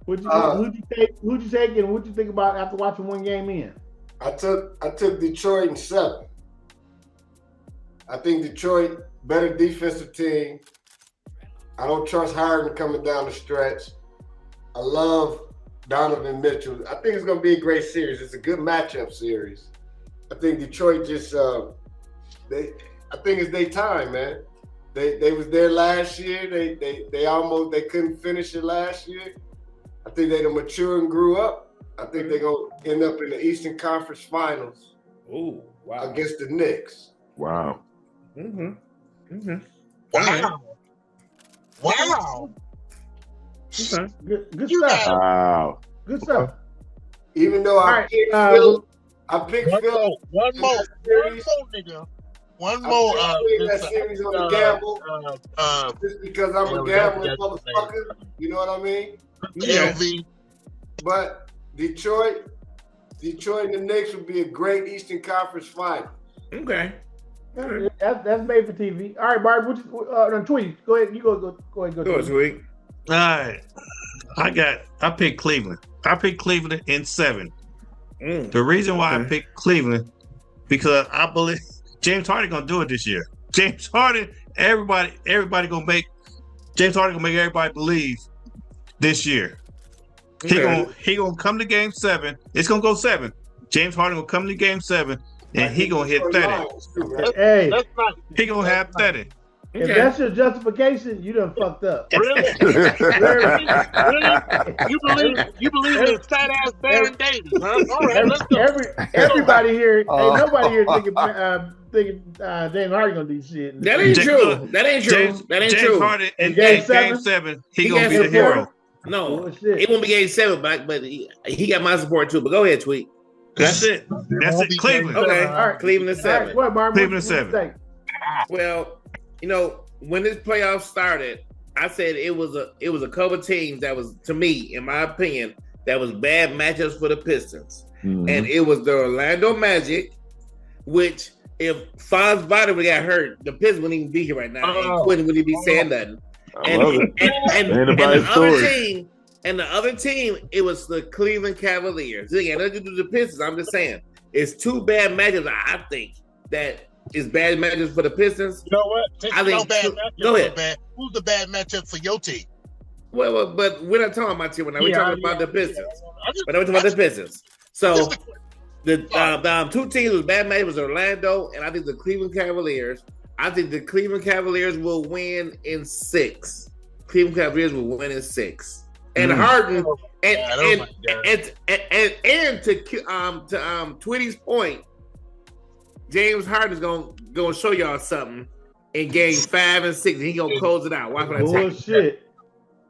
Who'd you take, and what'd you think about after watching one game in? I took Detroit in 7. I think Detroit better defensive team. I don't trust Harden coming down the stretch. I love Donovan Mitchell. I think it's going to be a great series. It's a good matchup series. I think Detroit just I think it's their time, man. They was there last year. They couldn't finish it last year. I think they done matured and grew up. I think they're going to end up in the Eastern Conference Finals. Ooh, wow. Against the Knicks. Wow. Wow. Okay. Good stuff. Wow. Good stuff. Even though I picked Phil. One more, nigga. One more. That series on the gamble. Just because I'm a gambling motherfucker. You know what I mean? LV. But Detroit and the Knicks would be a great Eastern Conference final. Okay. That's made for TV. All right, Barb. Tweet. Go ahead. You go ahead. Go Tweet. All right. I picked Cleveland. I picked Cleveland in 7. The reason why I picked Cleveland, because I believe James Harden gonna do it this year. James Harden, everybody gonna make James Harden gonna make everybody believe this year. He gonna come to game 7. It's gonna go 7. James Harden gonna come to game 7 and he gonna hit 30. Hey, he gonna have 30. If that's your justification, you done fucked up. Really? You believe in fat ass Baron Davis, huh? All right, let's go. Everybody here, ain't nobody here thinking James Harden gonna do shit. That ain't true. That ain't true. James Harden in game 7, he gonna be the hero. No, it won't be game 7, but he got my support too. But go ahead, Tweet. That's it. Cleveland. Okay, all right. Cleveland is 7. Cleveland is 7. Well, when this playoff started, I said it was a couple of teams that was, to me, in my opinion, that was bad matchups for the Pistons. And it was the Orlando Magic, which if Fonz Body would have got hurt, the Pistons wouldn't even be here right now. And Quinn wouldn't be saying nothing. And the other team, it was the Cleveland Cavaliers. It had nothing to do with the Pistons. I'm just saying, it's 2 bad matchups. I think that is bad matchups for the Pistons. You know what? Go ahead. Who's the bad matchup for your team? Well, but we're not talking about my team now. We're talking about the Pistons. But we're talking about the Pistons. So the 2 teams with bad matchups was Orlando and I think the Cleveland Cavaliers. I think the Cleveland Cavaliers will win in 6. Cleveland Cavaliers will win in 6. And Harden and to Twitty's point, James Harden is gonna show y'all something in game 5 and 6. And he gonna close it out. Watch what I tell you. Bullshit.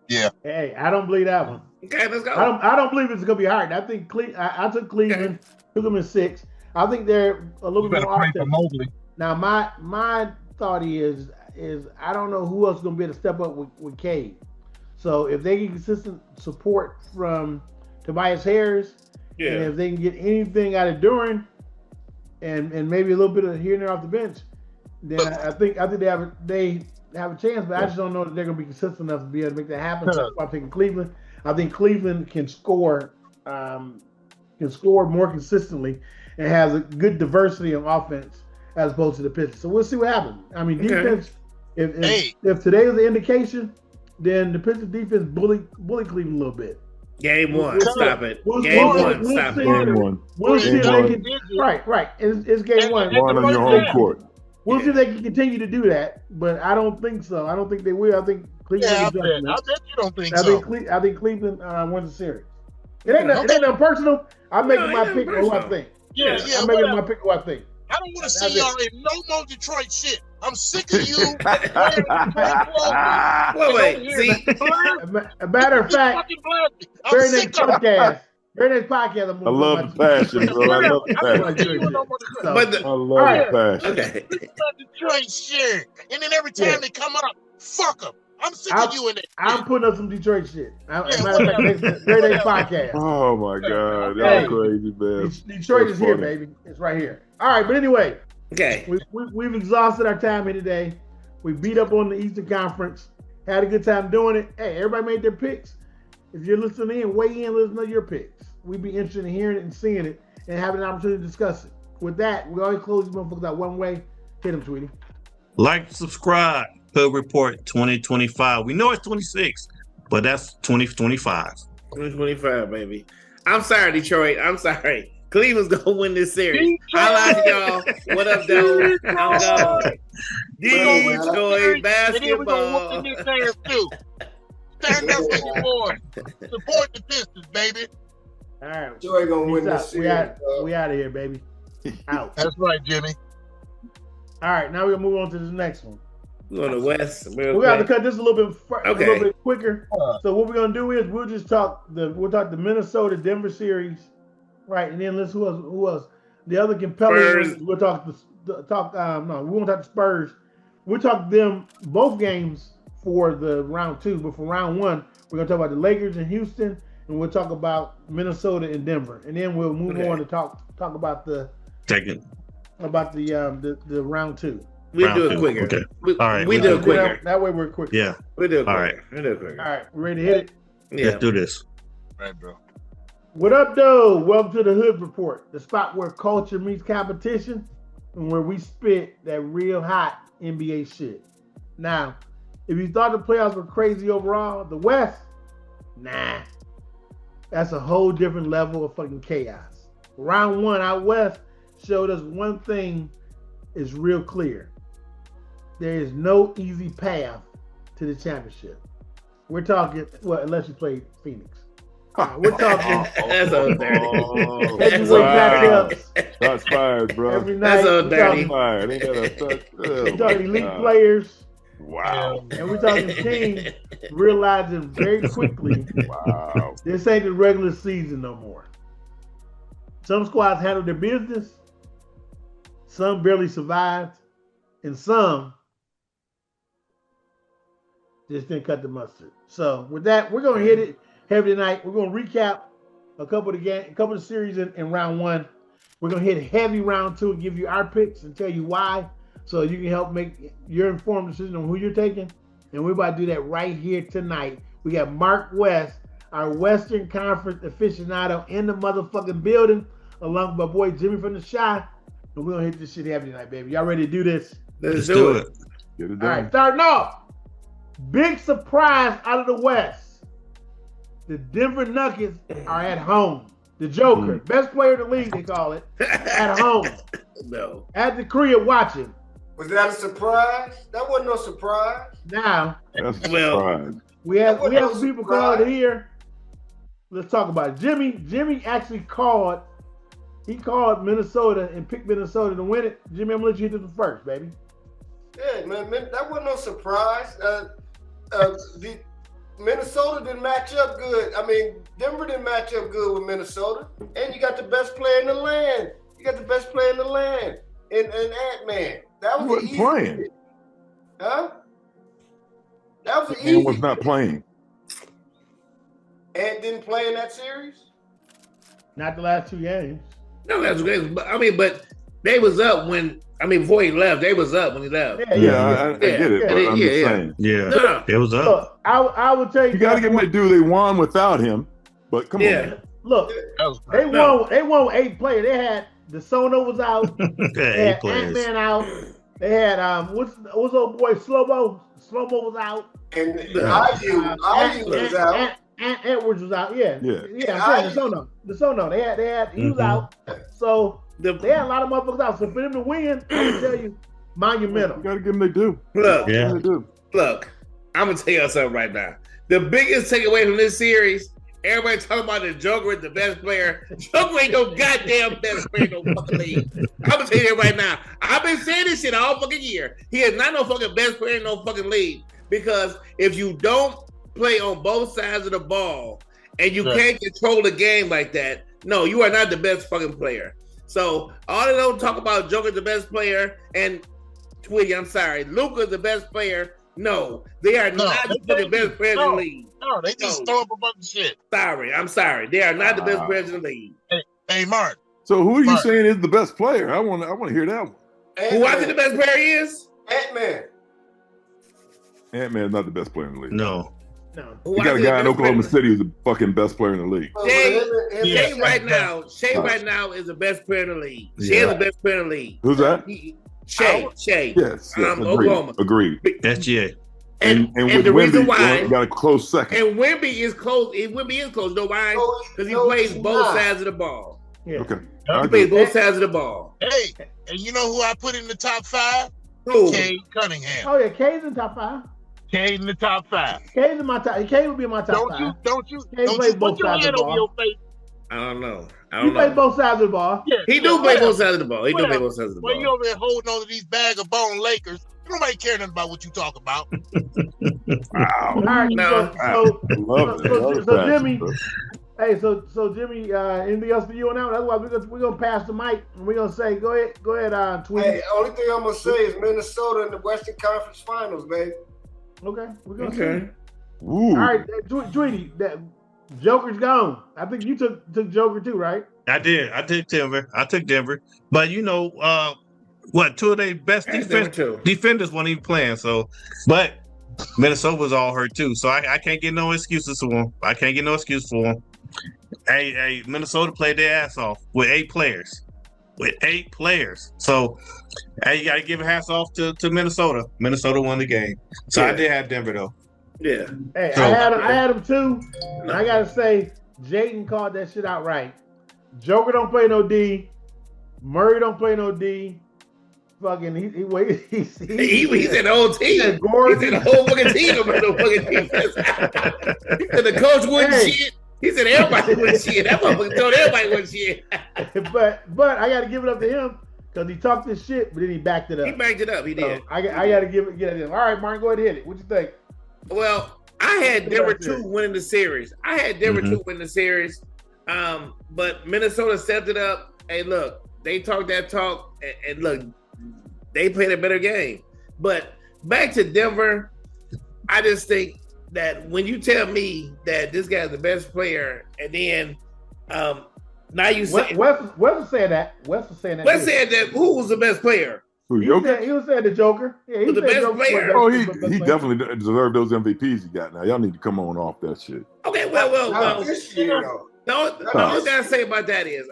Yeah. Hey, I don't believe that one. Okay, let's go. I don't believe it's gonna be hard. I think I took Cleveland, took them in 6. I think they're a little bit more offensive. Now my thought is I don't know who else is gonna be able to step up with Cade. So if they get consistent support from Tobias Harris, and if they can get anything out of Duran, and maybe a little bit of here and there off the bench, then I think they have a chance. But I just don't know that they're going to be consistent enough to be able to make that happen. So I'm taking Cleveland. I think Cleveland can score more consistently and has a good diversity of offense as opposed to the Pistons. So we'll see what happens. I mean, defense. If today was the indication, then the Pistons defense bully Cleveland a little bit. Game 1, stop it. Game 1, stop it. Game 1. We'll see if they can. Right. It's game 1. 1 on your home court. We'll see if they can continue to do that, but I don't think so. I don't think they will. I think Cleveland. I bet you don't think so. I think Cleveland wins the series. It ain't nothing personal. I'm making my pick on who I think. I'm making my pick on who I think. I don't want to see y'all in no more Detroit shit. I'm sick of you. Wait. See, a matter of fact, during that podcast, Very next podcast, I'm I love the passion, bro. I love the passion. But I love the passion. okay. Detroit shit. And then every time they come up, fuck them. I'm sick of you in it. I'm putting up some Detroit shit. Matter of fact, very next podcast. Oh my God, that's crazy, man. Detroit is here, baby. It's right here. All right, but anyway, Okay. we've exhausted our time here today. We beat up on the Eastern Conference. Had a good time doing it. Hey, everybody made their picks. If you're listening in, weigh in, let us know your picks. We'd be interested in hearing it and seeing it and having an opportunity to discuss it. With that, we always close these motherfuckers out one way. Hit them, sweetie. Like, subscribe. Hood Report 2025. We know it's 26, but that's 2025. 2025, baby. I'm sorry, Detroit. I'm sorry. Cleveland's gonna win this series. I like y'all. What up, though? I'm gone. Detroit basketball. And then we're gonna whoop in this ass too. Stand up for your boys. Support the Pistons, baby. All right. Joy gonna win this series. We out of here, baby. Out. That's right, Jimmy. All right, now we're gonna move on to this next one. We're on the West. We got to cut this a little bit quicker. Uh-huh. So what we're gonna do is we'll talk the Minnesota Denver series, right? And then who else? The other compelling ones, we'll talk we won't talk the Spurs. We'll talk them both games for the round 2, but for round 1, we're gonna talk about the Lakers in Houston, and we'll talk about Minnesota and Denver, and then we'll move on to talk about the round 2. We'll do it quicker. Okay. All right. We do it quicker. That way we're quicker. Yeah. We do it quicker. All right. We do it quicker. All right. We ready to hit it? Yeah. Let's do this. All right, bro. What up, though? Welcome to the Hood Report, the spot where culture meets competition and where we spit that real hot NBA shit. Now, if you thought the playoffs were crazy overall, the West, nah. That's a whole different level of fucking chaos. Round 1 out West showed us one thing is real clear. There is no easy path to the championship. We're talking, unless you play Phoenix. We're talking. That's so dirty. Heavyweight matchups. Shots fired, bro. Every night. That's so dirty. Fired. Ain't that We're talking elite players. Wow. And we're talking teams realizing very quickly, Wow. this ain't the regular season no more. Some squads handled their business. Some barely survived. And some just didn't cut the mustard. So with that, we're going to hit it heavy tonight. We're going to recap a couple of the series in round 1. We're going to hit heavy round 2 and give you our picks and tell you why, so you can help make your informed decision on who you're taking. And we're about to do that right here tonight. We got Mark West, our Western Conference aficionado, in the motherfucking building, along with my boy Jimmy from the Shy. And we're going to hit this shit heavy tonight, baby. Y'all ready to do this? Let's do it. Get it done. All right, starting off. Big surprise out of the West. The Denver Nuggets are at home. The Joker, best player in the league, they call it, at home. No. At the crib watching. Was that a surprise? That wasn't no surprise. Now, That's a Well, surprise. we have That wasn't some no people surprise. called here. Let's talk about it. Jimmy actually called. He called Minnesota and picked Minnesota to win it. Jimmy, I'm going to let you hit this one first, baby. Yeah, man, that wasn't no surprise. The Minnesota didn't match up good. I mean, Denver didn't match up good with Minnesota. And you got the best player in the land. You got the best player in the land. And Ant-Man. That was He wasn't easy. playing. Huh? That was He easy. was not playing. Ant didn't play in that series? Not the last 2 games. No, that's great. But they was up before he left, they was up when he left. Yeah, I get it, but I'm just saying. Yeah. No. It was up. Look, I would tell you. You got to give them the due. They won without him, but come Yeah. on. Look, That was they won with 8 players. They had DeSono was out. Okay, They had players. Ant-Man out. They had what's old boy Slow-Mo? Slow-Mo was out. And IU was out. Ant Edwards was out. Yeah. Yeah. I'm saying DeSono. They had he was out. So they had a lot of motherfuckers out. So for them to win, I would tell you, monumental. You got to give them their due. Look, Yeah. They do. look, I'm gonna tell you something right now. The biggest takeaway from this series, everybody talking about the Joker is the best player. Joker ain't no goddamn best player in no fucking league. I'm gonna tell you that right now. I've been saying this shit all fucking year. He is not no fucking best player in no fucking league. Because if you don't play on both sides of the ball and you can't control the game like that, no, you are not the best fucking player. So all they don't talk about Joker's the best player and Tweety, I'm sorry, Luka's the best player. No, they are not the fucking best players in the league. No, they just throw up a bunch of shit. I'm sorry. They are not the best players in the league. Hey, Mark. So who are you saying is the best player? I want to hear that one. Who I think the best player is? Ant-Man. Ant-Man is not the best player in the league. No. You got a guy in Oklahoma City who's the fucking best player in the league. Shay right now is the best player in the league. Shay is the best player in the league. Who's that? Shay. Yes. Oklahoma. Agreed. SGA. And with the Wemby, reason why got a close second. And Wemby is close. Wemby is close. You know why? Because he plays both sides of the ball. Yeah. Okay. He plays both sides of the ball. Hey, and you know who I put in the top 5? Who? Cade Cunningham. Oh yeah, Cade's in top 5. Cade in the top 5. Cade's in my top. Cade will be in my top 5. Don't you plays both put your sides of hand the over ball. your face. I don't know. He plays both sides of the ball. Yeah, He do play both sides of the ball. He do play both sides of the Well, you ball. over there holding on to these bag of bone Lakers. Nobody care nothing about what you talk about. Wow. All right. No. So Jimmy. Hey, so Jimmy, anything else for you on that one? Otherwise, we're gonna pass the mic and we're gonna say, go ahead, tweet. Hey, only thing I'm gonna say is Minnesota in the Western Conference Finals, baby. Okay, we're gonna Okay. see. All right, Tweety, that Joker's gone. I think you took Joker too, right? I did. I took Denver. But you know, two of their best defenders weren't even playing. So, but Minnesota was all hurt too. So I can't get no excuses for them. I can't get no excuse for them. Hey, Minnesota played their ass off with 8 players. So, hey, you got to give a hats off to Minnesota. Minnesota won the game. So I did have Denver though. Yeah. Hey, I had him too. And I gotta say, Jayden called that shit out right. Joker don't play no D. Murray don't play no D. Fucking he said the whole team. He said the whole fucking team don't play no fucking defense. He said the coach wouldn't shit. He said everybody wouldn't shit. That motherfucker told everybody wouldn't shit. but I gotta give it up to him because he talked this shit, but then he backed it up. He backed it up. He did. So I gotta get it to him. All right, Martin, go ahead and hit it. What you think? Well, I had Denver 2 winning the series. But Minnesota stepped it up. Hey, look, they talked that talk, and look, they played a better game. But back to Denver, I just think that when you tell me that this guy's the best player, and then now you say Wes was saying that. Wes said that who was the best player? He was saying the Joker. Yeah, he was the best player. Oh, he definitely deserved those MVPs he got. Now y'all need to come on off that shit. Okay, well. This year, though. The only thing I say about that is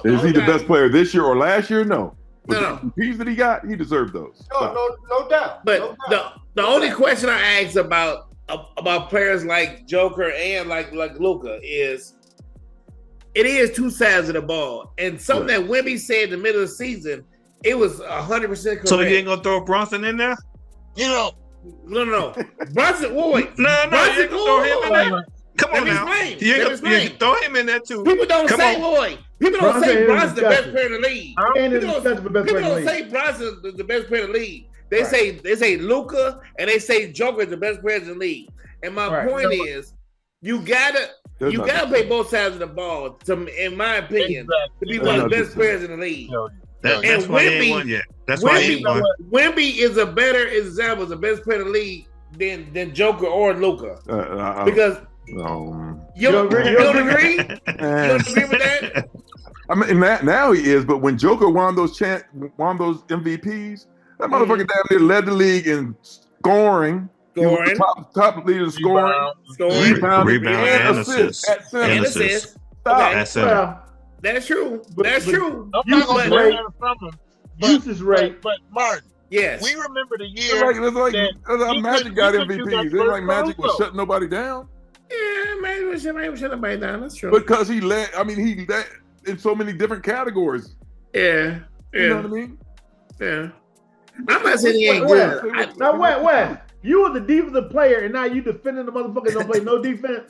is he the best player this year or last year? No. No. The MVPs that he got, he deserved those. No doubt. But the only question I ask about players like Joker and like Luka is, it is 2 sides of the ball, and something that Wemby said in the middle of the season, it was 100% correct. So you ain't gonna throw Bronson in there? You know, no. Bronson, wait. No, Bronson, throw him in there. Come on now. You throw him in there too. People don't say Bronson's the best player in the league. People don't say Bronson is the best player in the league. They say Luka and they say Joker is the best player in the league. And my point is, you gotta play both sides of the ball. In my opinion, to be one of the best players in the league. That's why he ain't won yet. That's why he ain't won. Wemby is a better example, the best player in the league than Joker or Luka. Because you don't agree? You don't agree with that? I mean, now he is, but when Joker won those MVPs, that motherfucker damn near led the league in scoring. He was the top leader in scoring, rebounding, and assists. And assists. That's true. That's true. I'm not going to say that from him. Usage rate. But Martin, yes, we remember the year. It's like Magic got MVPs. It's like Magic was shutting nobody down. Yeah, Magic was shutting nobody down. That's true. Because he led in so many different categories. Yeah. You know what I mean? Yeah. I'm not saying he ain't good. Now, wait. You were the defensive player, and now you defending the motherfucker don't play no defense.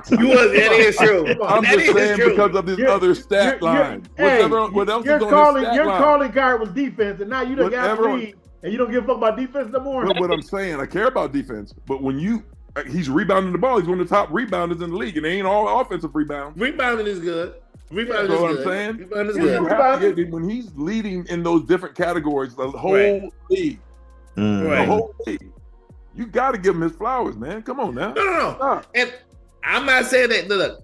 That is true. I'm just saying because of this other stat line. What else your is on calling, this stat your line? calling card was defense, and now you done got the lead, and you don't give a fuck about defense no more. But what I'm saying, I care about defense, but when you He's rebounding the ball. He's one of the top rebounders in the league, and they ain't all offensive rebounds. Rebounding is good. Rebounding is what good. I'm saying? Rebounding is You good. have to get, when he's leading in those different categories, the whole league, the whole league, you got to give him his flowers, man. Come on now. No. And I'm not saying that. Look,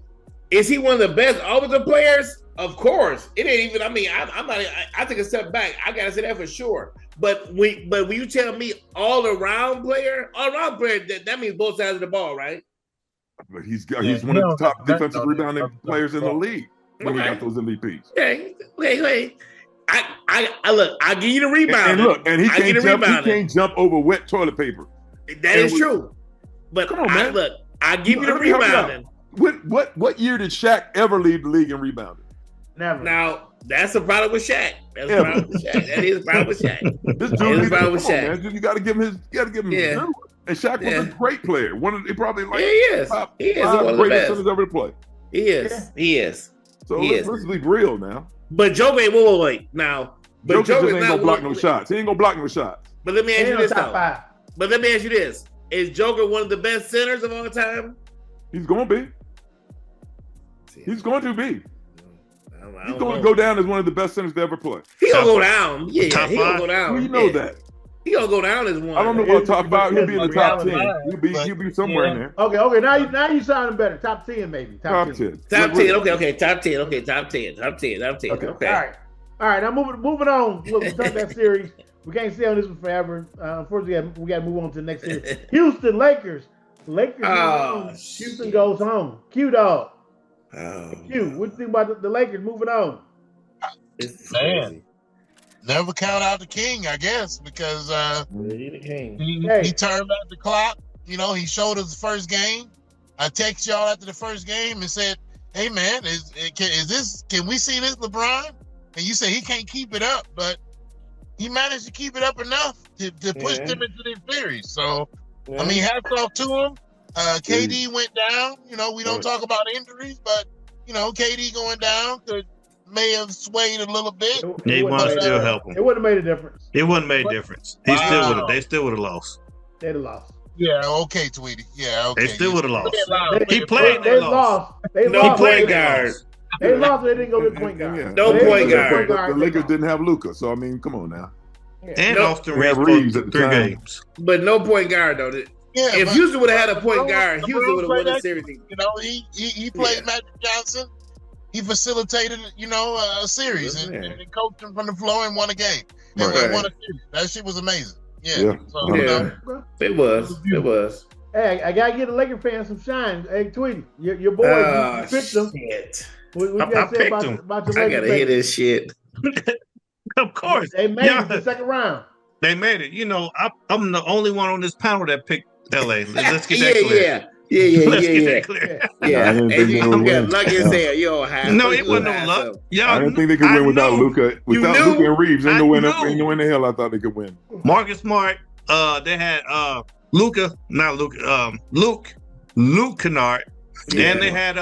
is he one of the best offensive players? Of course. It ain't even. I mean, I'm not. I take a step back. I gotta say that for sure. But when you tell me all around player, that means both sides of the ball, right? But he's one of the top defensive rebounding players in the league when he got those MVPs. Okay, wait. I look. I give you the rebound. And look, and he can't jump over wet toilet paper. That is true. But come on, man. I give you the rebounding. What year did Shaq ever lead the league in rebounding? Never. Now that's the problem with Shaq. That is the problem with Shaq. This dude is the problem with Shaq. Man. You got to give him his. His and Shaq was a great player. He probably he is. Top he is five one of the greatest best centers ever to play. He is. So let's be real now. But Joker, wait. Now, but Joker ain't gonna block no shots. He ain't gonna block no shots. But let me ask you this though. But let me ask you this: is Joker one of the best centers of all time? He's going to be. He's going to be. He's going to go down as one of the best centers to ever play. He gonna go down. Yeah, he gonna go down. Well, you know that. He gonna go down as one. I don't know about top 5. He'll be in the top 10. He'll be somewhere in there. Okay. Now you sounding better. Top 10 maybe. Top 10. Top 10. Okay. Top 10. Okay. Top 10. Okay. All right. Now moving on. Look, we talked that series. We can't stay on this one forever. Unfortunately, we got to move on to the next series. Houston Lakers. Houston goes home. Q Dog. Q. What do you think about the Lakers moving on? Man. Never count out the king, I guess, because he turned back the clock. You know, he showed us the first game. I texted y'all after the first game and said, "Hey, man, can we see this LeBron?" And you say he can't keep it up, but he managed to keep it up enough to push them into this series. So, I mean, hats off to him. KD went down. You know, we don't talk about injuries, but you know, KD going down may have swayed a little bit. He wants to still help him. It wouldn't have made a difference. It wouldn't have made a difference. They still would have lost. They'd have lost. Yeah, okay, Tweety. Yeah, okay. They still would have lost. He played. They lost. They lost. Point guard. They lost. They didn't go get point guard. Yeah. No point guard. The Lakers didn't have Luka, so I mean, come on now. And Austin Reeves at 3 games. But no point guard though. Yeah, if Houston would have had a point guard, Houston would have won the series. You know, he played Magic Johnson. He facilitated, a series and coached him from the floor and won a game. And won a series. That shit was amazing. Yeah. It was. Hey, I gotta give the Laker fans some shine. Hey, Tweety, your boy, you picked them. What I picked him. About your I gotta hear this shit. Of course, they made it to the second round. They made it. You know, I'm the only one on this panel that picked LA. Let's get that clear. Let's get that clear. I'm getting lucky as hell. You don't have. No, it wasn't no luck. I didn't think they could win without Luka. Without Luka and Reeves, ain't no way in the hell I thought they could win. Marcus Smart. They had Luke Kennard. Then they had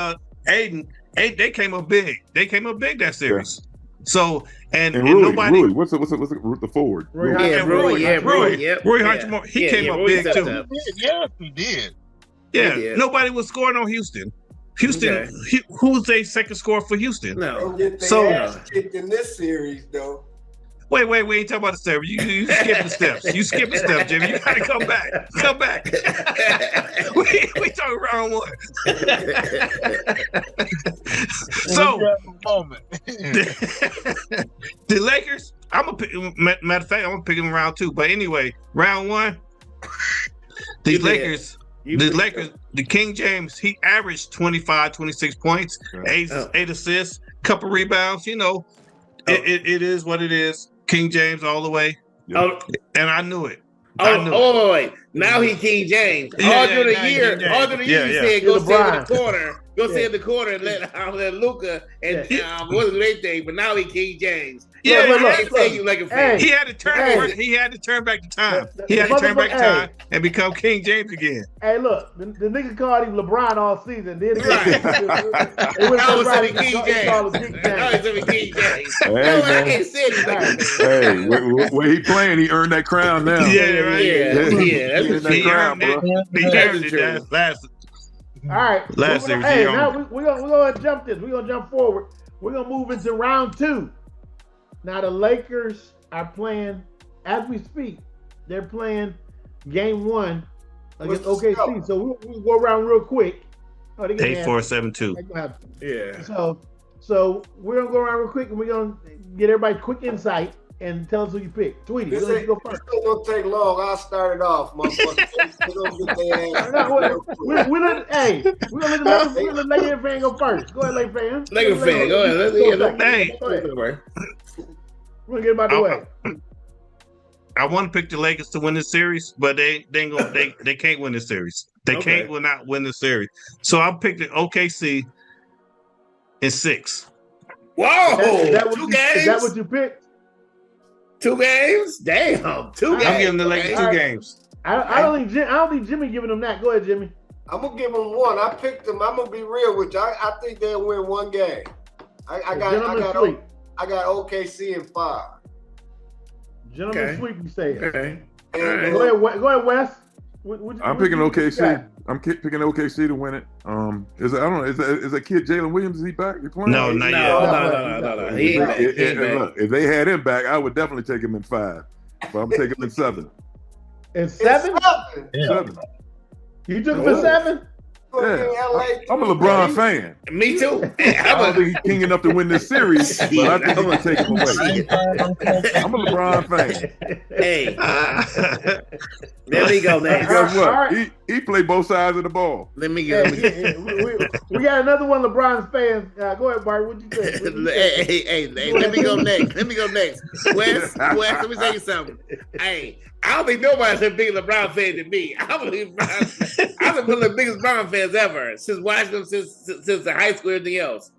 Aiden. They came up big. That series. So and nobody. Rui. What's the forward? Rui. Rui Hachimura. He came up big too. Yeah, he did. Yeah, nobody was scoring on Houston. Who's their second scorer for Houston? No. So kicked in this series though. Wait, we ain't talking about the steps. You skip the steps. You skip the steps, Jimmy. You gotta come back. we talking round one. So the Lakers, matter of fact, I'm gonna pick them round 2. But anyway, round 1, the Lakers, the King James, he averaged 25, 26 points, 8 assists, couple rebounds. You know, it is what it is. King James all the way. And I knew it. Wait. Now he King James. All through the year, he said go stand in the corner. go sit in the corner and let Luka and wasn't do anything. But now he King James. Yeah, he had to turn. He had to turn back the time. He had to turn back the time and become King James again. Hey, look, the nigga called him LeBron all season. Then it was King James. I can't say it. Hey, where he playing, he earned that crown now. Yeah, right. Yeah. He earned it. All right. Last series. Hey, now we're gonna jump this. We're gonna jump forward. We're gonna move into round 2. Now the Lakers are playing as we speak. They're playing game 1 against OKC. So we'll go around real quick. 8-4-7-2. Yeah. So we're gonna go around real quick and we're gonna get everybody quick insight and tell us who you pick. Tweety, you go first. This ain't gonna take long. I'll start it off, motherfucker. We're gonna let the Laker fan go first. Go ahead, Laker fan. Laker fan, go ahead. We're gonna get him out the way. I want to pick the Lakers to win this series, but they can't win this series. They will not win the series. So I'll pick the OKC in 6. Whoa! Is that 2 games? Is that what you picked? 2 games? Damn, 2 games. I'm giving the Lakers 2 games. I don't think Jimmy giving them that. Go ahead, Jimmy. I'm gonna give them 1. I picked them. I'm gonna be real with you. I think they'll win 1 game. I got OKC in 5. Gentlemen sweep, you say it. Okay. Go ahead, Wes. I'm picking OKC. I'm picking OKC to win it. Is that kid Jalen Williams? Is he back? He playing? No, not yet. No. He ain't back. Look, if they had him back, I would definitely take him in 5. But I'm taking him in 7. In 7? 7. You took him for 7? Yeah. I'm a LeBron fan. Me too. I don't think he's king enough to win this series, but I think he can take him away. I'm a LeBron fan. Hey, let me go next. Guess what? Right. He played both sides of the ball. Let me go. We got another one of LeBron's fans. Go ahead, Bart. What you think? Hey, let me go next. Wes, let me tell you something. Hey, I don't think nobody's a bigger LeBron fan than me. I've been one of the biggest LeBron fans ever since watching them since the high school and everything else.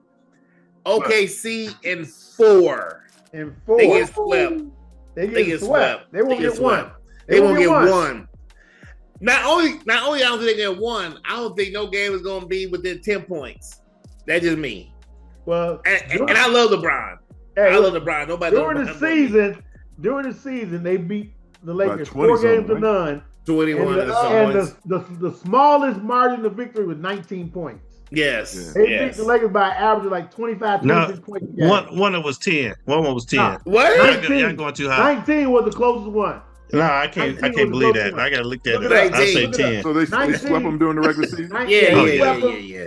OKC in 4. In 4. They get swept. They get They won't get 1. They won't get 1. Not only I don't think they get 1, I don't think no game is going to be within 10 points. That's just me. Well, and I love LeBron. I love LeBron. Nobody during the season, they beat the Lakers 4 games to none. 21 and the smallest margin of victory was 19 points. Yes. They beat the Lakers by an average of like 25, 26 points. One was 10. One was 10. What? Y'all going too high. 19 was the closest one. No, I can't believe that. I gotta look that up. I say 10. So they swept them during the regular season? Yeah.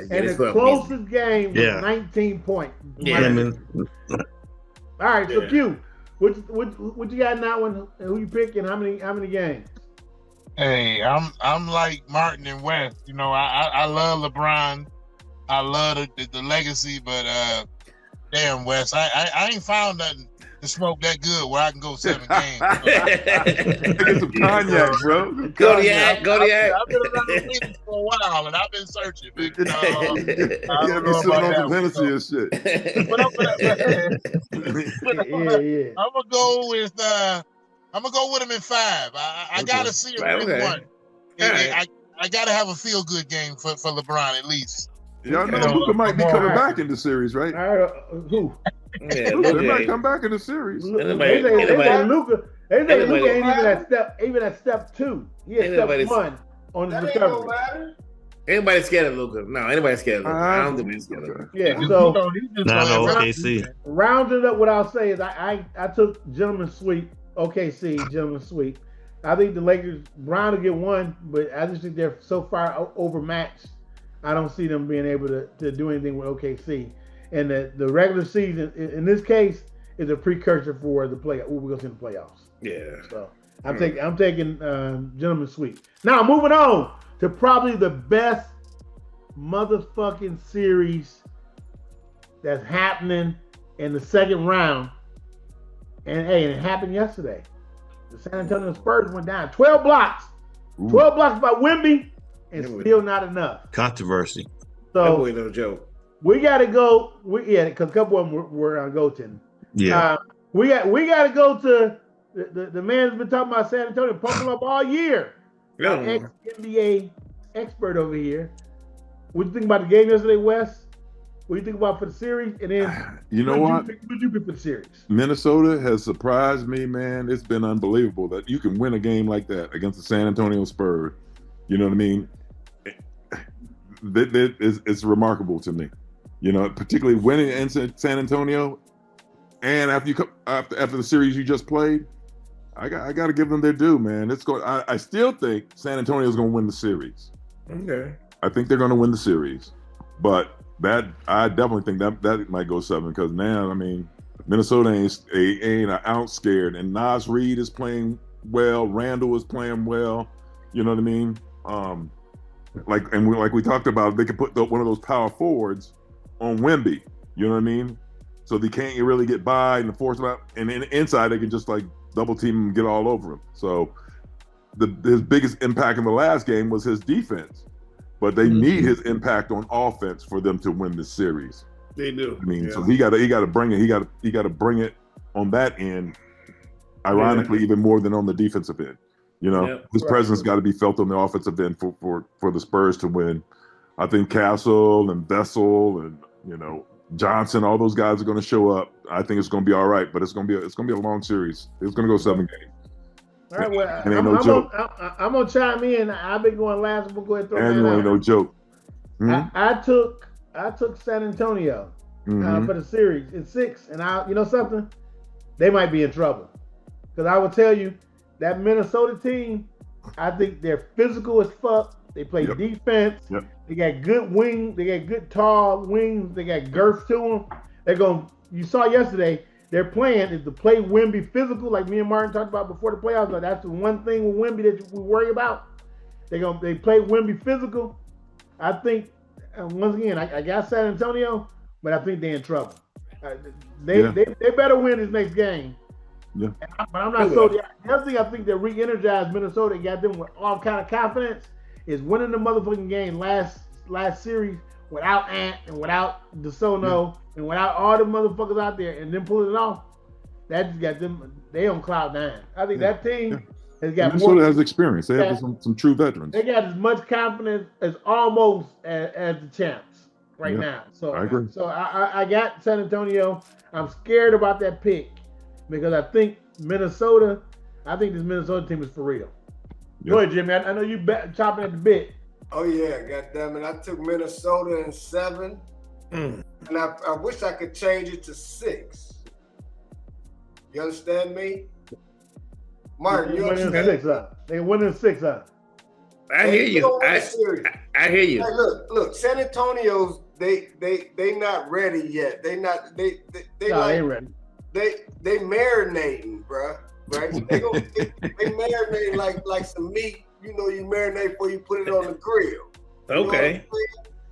And the closest game was 19 points. Yeah. All right, so Q, what you got in that one? Who you pick and how many games? Hey, I'm like Martin and West. You know, I love LeBron. I love the legacy, but damn, West, I ain't found nothing to smoke that good where I can go 7 games. Get some cognac, bro. Kodiak. I've been around the league for a while, and I've been searching. But, I don't know about some Hennessy and shit. I'm gonna go with him in 5. I gotta see him in 1. Right. I gotta have a feel good game for LeBron at least. Y'all know Luka might be coming back in the series, right? Who? Yeah, They might come back in the series. They say Luka ain't even at step 2. He at step 1 on his recovery. Anybody scared of Luka? No, anybody scared of Luka. I don't think he's scared of Luka. Yeah, so OKC. Rounding up, what I'll say is I took gentleman sweep, OKC, gentleman sweep. I think the Lakers, Brown will get 1, but I just think they're so far overmatched. I don't see them being able to do anything with OKC. And the regular season, in this case, is a precursor for the play. We're going to see the playoffs. Yeah. So I'm taking gentleman sweep. Now moving on to probably the best motherfucking series that's happening in the second round. And it happened yesterday. The San Antonio Spurs went down 12 blocks. 12 blocks by Wemby, and still not enough. Controversy. That boy no joke. We got to go. Because a couple of them were on Goten. Yeah. We got to go to the man that's been talking about San Antonio, pumping up all year. Ex-NBA expert over here. What do you think about the game yesterday, Wes? What do you think about for the series? And then, you know what? Who did you pick for the series? Minnesota has surprised me, man. It's been unbelievable that you can win a game like that against the San Antonio Spurs. You know what I mean? It's remarkable to me. You know, particularly winning in San Antonio, and after the series you just played, I got to give them their due, man. I still think San Antonio is going to win the series. Okay. I think they're going to win the series, but I definitely think that might go 7 because now, I mean, Minnesota ain't an ounce scared, and Naz Reid is playing well. Randall is playing well. You know what I mean? Like we talked about, they could put one of those power forwards on Wemby. You know what I mean? So they can't really get by and force him out. And then inside, they can just like double team him and get all over him. So his biggest impact in the last game was his defense. But they need his impact on offense for them to win this series. They do. I mean, so he got to bring it. He got to bring it on that end. Ironically, even more than on the defensive end. You know, his presence got to be felt on the offensive end for the Spurs to win. I think Castle and Vessel and Johnson, all those guys are going to show up. I think it's going to be all right, but it's going to be a long series. It's going to go 7 games. All right, well, I'm gonna chime in. I've been going last. We'll go ahead and throw that out. Ain't no joke. Mm-hmm. I took San Antonio for the series in 6, and you know something, they might be in trouble because I will tell you that Minnesota team. I think they're physical as fuck. They play defense. Yep. They got good wings. They got good tall wings. They got girth to them. You saw yesterday. Their plan is to play Wemby physical, like me and Martin talked about before the playoffs. Like that's the one thing with Wemby that we worry about. They play Wemby physical. I think once again, I got San Antonio, but I think they're in trouble. They better win this next game. Yeah. But I'm not so. The other thing I think that re-energized Minnesota and got them with all kind of confidence is winning the motherfucking game last series without Ant and without DeSono and without all the motherfuckers out there and then pulling it off. That just got them. They on cloud 9. I think that team has got Minnesota has experience. They have some true veterans. They got as much confidence as almost as the champs right now. So I agree. So I got San Antonio. I'm scared about that pick because I think this Minnesota team is for real. Go ahead, Jimmy. I know you chopping at the bit. Oh yeah, goddammit. I took Minnesota in 7. And I wish I could change it to 6. You understand me? Martin, you understand? They win in 6, huh? I hear you. I hear you. Hey, look, San Antonio's they not ready yet. They ain't ready. They marinating, bro. Right? They marinate like some meat. You know, you marinate before you put it on the grill. Okay.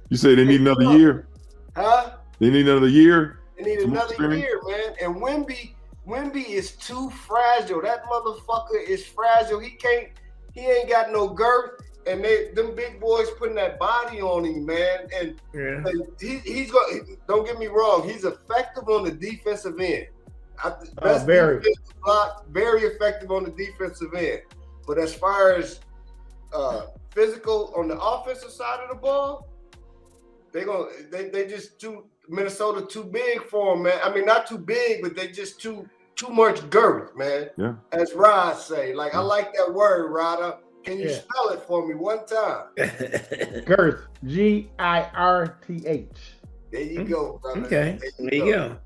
You say they need another year? Huh? They need another year? They need another year, man. And Wemby is too fragile. That motherfucker is fragile. He ain't got no girth. And them big boys putting that body on him, man. And he's going. Don't get me wrong. He's effective on the defensive end. Very effective on the defensive end. But as far as physical on the offensive side of the ball, they just Minnesota too big for him, man. I mean, not too big, but they just too much girth, man. Yeah. As Rod say, I like that word, Rod. Can you spell it for me one time? Girth, Girth. There you go, brother. Okay, there you go.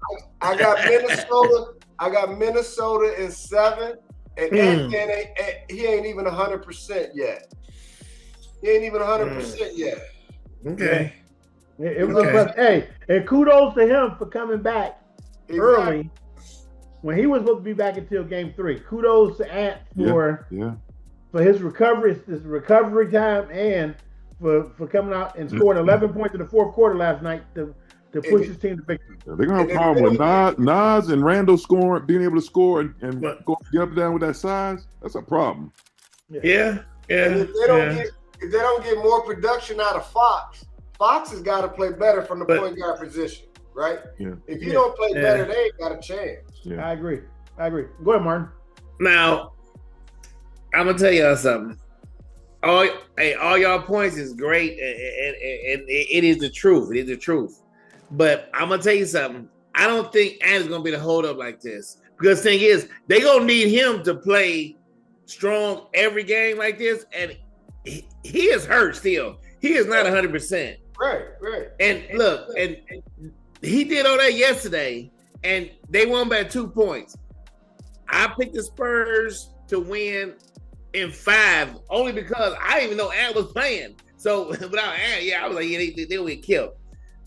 I got Minnesota in 7, and he ain't even 100% yet. He ain't even 100% yet. Okay. It was hey, and kudos to him for coming back early when he was supposed to be back until Game 3. Kudos to Ant for his recovery time, and for coming out and scoring 11 points in the fourth quarter last night to push his team to victory. They're gonna have a problem with Naz and Randall being able to score and get up and down with that size. That's a problem. Yeah. And if they don't get more production out of Fox, Fox has got to play better from the point guard position, right? Yeah. If you don't play better, they ain't got a chance. Yeah. I agree. Go ahead, Martin. Now, I'm gonna tell y'all something. All y'all points is great, and it is the truth. It is the truth. But I'm gonna tell you something. I don't think Andrew's gonna be the hold up like this. Because the thing is, they gonna need him to play strong every game like this, and he is hurt still. He is not 100%. Right. And look, and he did all that yesterday, and they won by 2 points. I picked the Spurs to win in 5 only because I didn't even know Ant was playing. So without Ant, I was like, they will get killed.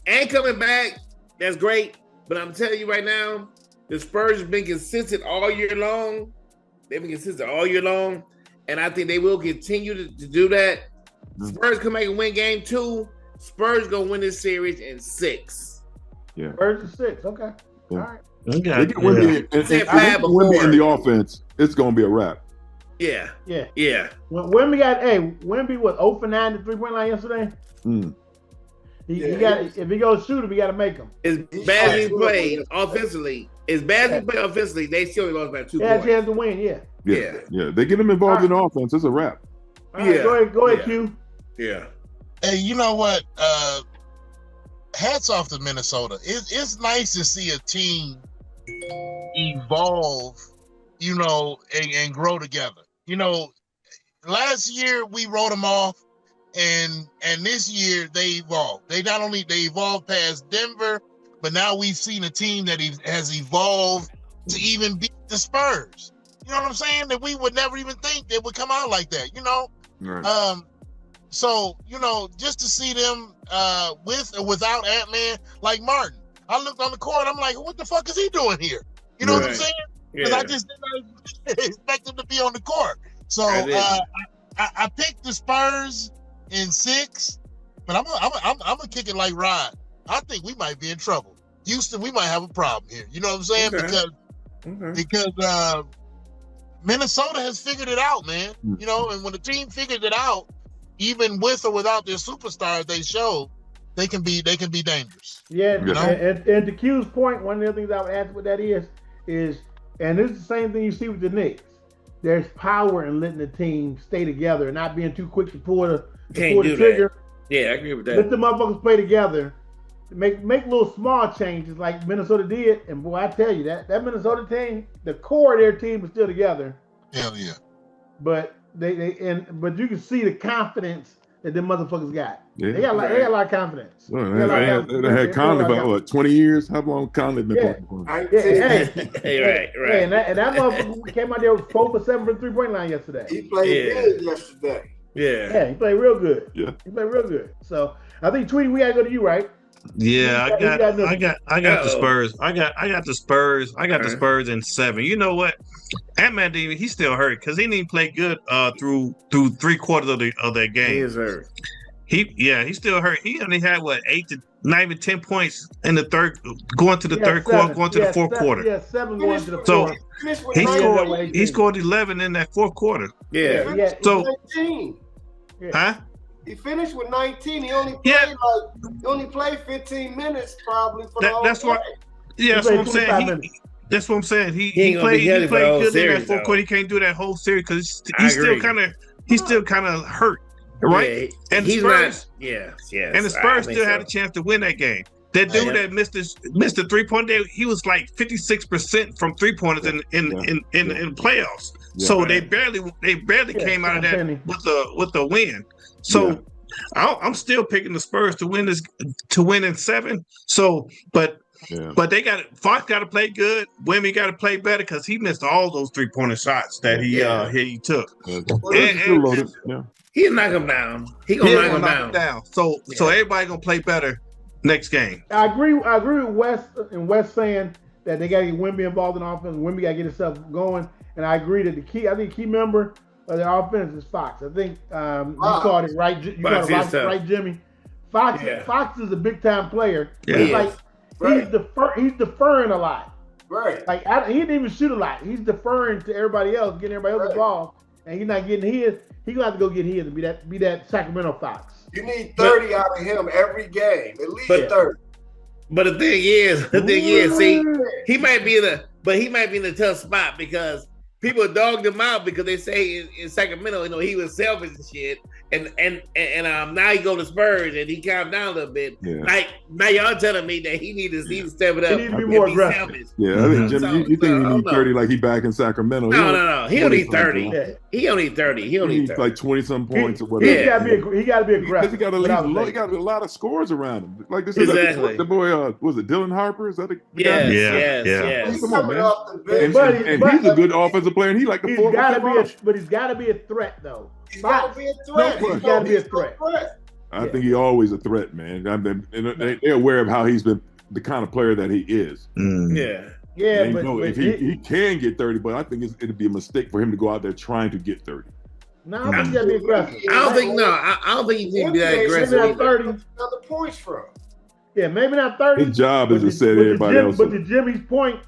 Ant coming back, that's great. But I'm telling you right now, the Spurs have been consistent all year long. They've been consistent all year long, and I think they will continue to do that. Spurs come back and win game 2. Spurs gonna win this series in 6. Yeah. Spurs in 6. Okay. Yeah. All right. They get Wemby in the offense, it's gonna be a wrap. Yeah. When Wemby was 0 for 9 to 3-point line yesterday. He got, if he goes shoot him, he got to make him. As bad as he played offensively, they still lost by 2 points. They had a chance to win, Yeah. They get him involved in the offense, it's a wrap. All right, go ahead, Q. Yeah. Hey, you know what? Hats off to Minnesota. It's nice to see a team evolve, and grow together. Last year we wrote them off, and this year they evolved. They evolved past Denver, but now we've seen a team that has evolved to even beat the Spurs. You know what I'm saying? That we would never even think they would come out like that. Right. So, just to see them with or without Ant-Man, like Martin, I looked on the court, I'm like, what the fuck is he doing here? You know what I'm saying? Because I just didn't expect him to be on the court. So I picked the Spurs in 6, but I'm gonna kick it like Rod. I think we might be in trouble. Houston, we might have a problem here. You know what I'm saying? Because Minnesota has figured it out, man. And when the team figures it out, even with or without their superstars, they show they can be dangerous. Yeah, and to Q's point, one of the things I would add to what that is, and this is the same thing you see with the Knicks. There's power in letting the team stay together and not being too quick to pull the trigger. That. Yeah, I agree with that. Let the motherfuckers play together. Make little small changes like Minnesota did, and boy, I tell you that Minnesota team, the core of their team is still together. Hell yeah. But but you can see the confidence that them motherfuckers got. Yeah. They got a lot of confidence. They had Conley about 20 years. How long Conley been playing? Right. And that motherfucker came out there with 4 for 7 from the 3-point line yesterday. He played good yesterday. Yeah, he played real good. Yeah, he played real good. So I think Tweety, we gotta go to you, right? Yeah, I got the Spurs. I got the Spurs. I got the Spurs in 7. You know what? Ant-Man, he's still hurt because he didn't play good through 3/4 of that game. He is hurt. He's still hurt. He only had 8 to 9 to 10 points in the third, going to the third quarter, going to the fourth quarter. Yeah, 7 going to the fourth. So he scored 11 in that fourth quarter. Yeah. So, 19. huh? He finished with 19. He only played 15 minutes probably for the whole That's what. Yeah, that's what I'm saying. That's what I'm saying. He played good in that fourth quarter. He can't do that whole series because he's still kind of hurt, right? Yeah, and the Spurs, yes. And the Spurs still had a chance to win that game. That dude that missed the 3-point day, he was like 56% from 3-pointers in playoffs. Yeah, so they barely came out of that with a win. So I'm still picking the Spurs to win in 7. So, but they Fox got to play good. Wemby got to play better because he missed all those 3-pointer shots that he took. He'll knock him down. He gonna knock him down. So everybody gonna play better next game. I agree with Wes saying that they got to get Wemby involved in offense. Wemby got to get himself going, and I agree that the key member of the offense is Fox. I think you called it right. You called it right, Jimmy. Fox is a big time player. Yeah, he's deferring a lot. Right. Like he didn't even shoot a lot. He's deferring to everybody else, getting everybody else involved. and he's not getting his, he's gonna have to go get his and be that Sacramento Fox. You need 30 out of him every game, at least 30. But the thing is, see, he might be in a tough spot because people dogged him out because they say in Sacramento, he was selfish and shit, and now he go to Spurs and he calmed down a little bit. Yeah. Like now y'all telling me that he needs to step it up. He need to be more aggressive. I think Jimmy, you think he needs 30 like he back in Sacramento? No. He don't need 30. Yeah. He don't need 30. He don't need 30. Like 20-some points or whatever. He got to be aggressive. He got to be a lot of scores around him. Like this is the boy. Was it Dylan Harper? Is that the guy? Yes. Come on, man. And he's a good offensive player. And he like the fourth. But he's got to be a threat though. He's got to be a threat. He's got to be a threat. I think he's always a threat, man. They're aware of how he's been the kind of player that he is. Yeah, but if he can get 30, but I think it'd be a mistake for him to go out there trying to get 30. No, I think he's got to be aggressive. I don't think he needs to be that aggressive. Maybe not 30. Another points from. Yeah, maybe not 30. His job is to set everybody else. But to Jimmy's point,